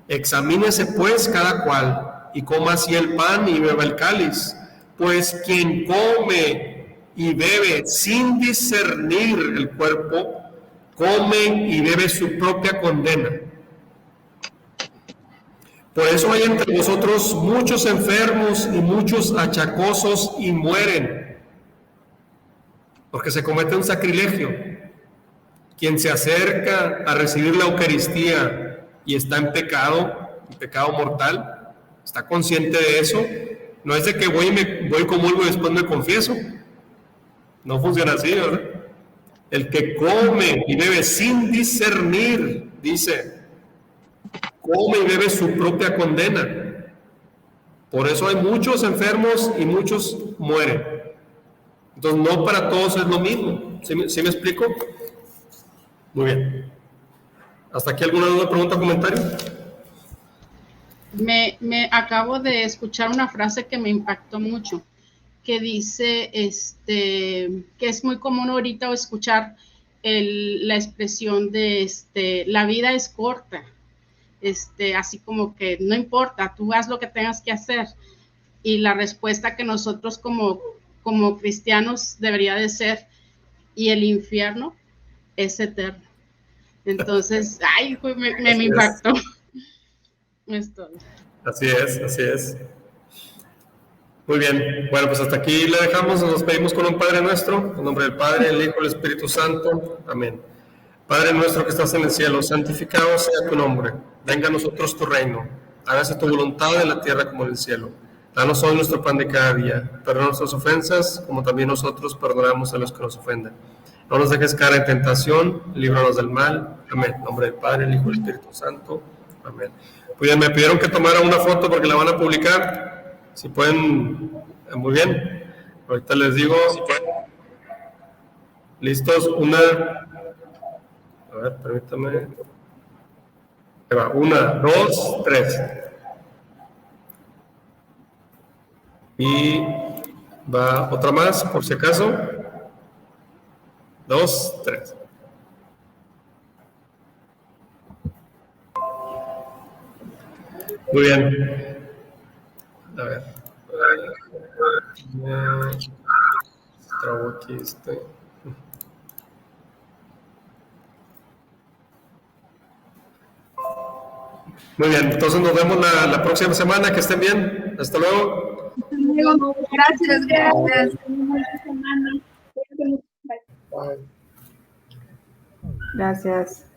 Examínese pues cada cual, y coma así el pan y beba el cáliz, pues quien come y bebe sin discernir el cuerpo, come y bebe su propia condena. Por eso hay entre vosotros muchos enfermos y muchos achacosos y mueren, porque se comete un sacrilegio. Quien se acerca a recibir la Eucaristía y está en pecado mortal, está consciente de eso. No es de que voy comulgo y después me confieso. No funciona así, ¿verdad? El que come y bebe sin discernir, dice, come y bebe su propia condena. Por eso hay muchos enfermos y muchos mueren. Entonces no para todos es lo mismo. ¿Sí me explico? Muy bien. ¿Hasta aquí alguna duda, pregunta, comentario? Me acabo de escuchar una frase que me impactó mucho, que dice que es muy común ahorita escuchar la expresión de la vida es corta. Así como que no importa, tú haz lo que tengas que hacer. Y la respuesta que nosotros como cristianos debería de ser, y el infierno es eterno. Entonces, ay, me impactó. Así es. Muy bien, bueno, pues hasta aquí le dejamos, nos despedimos con un Padre Nuestro, en nombre del Padre, el Hijo y el Espíritu Santo. Amén. Padre nuestro que estás en el cielo, santificado sea tu nombre. Venga a nosotros tu reino. Hágase tu voluntad en la tierra como en el cielo. Danos hoy nuestro pan de cada día. Perdona nuestras ofensas, como también nosotros perdonamos a los que nos ofenden. No nos dejes caer en tentación, líbranos del mal. Amén. En nombre del Padre, el Hijo y el Espíritu Santo. Amén. Pues bien, me pidieron que tomara una foto porque la van a publicar. Si pueden, muy bien. Ahorita les digo. ¿Listos? Una. A ver, permítame. Ahí va. 1, 2, 3. Y va otra más, por si acaso. 2, 3. Muy bien. A ver. Trabo aquí este. Muy bien, entonces nos vemos la próxima semana. Que estén bien. Hasta luego. Gracias. Gracias.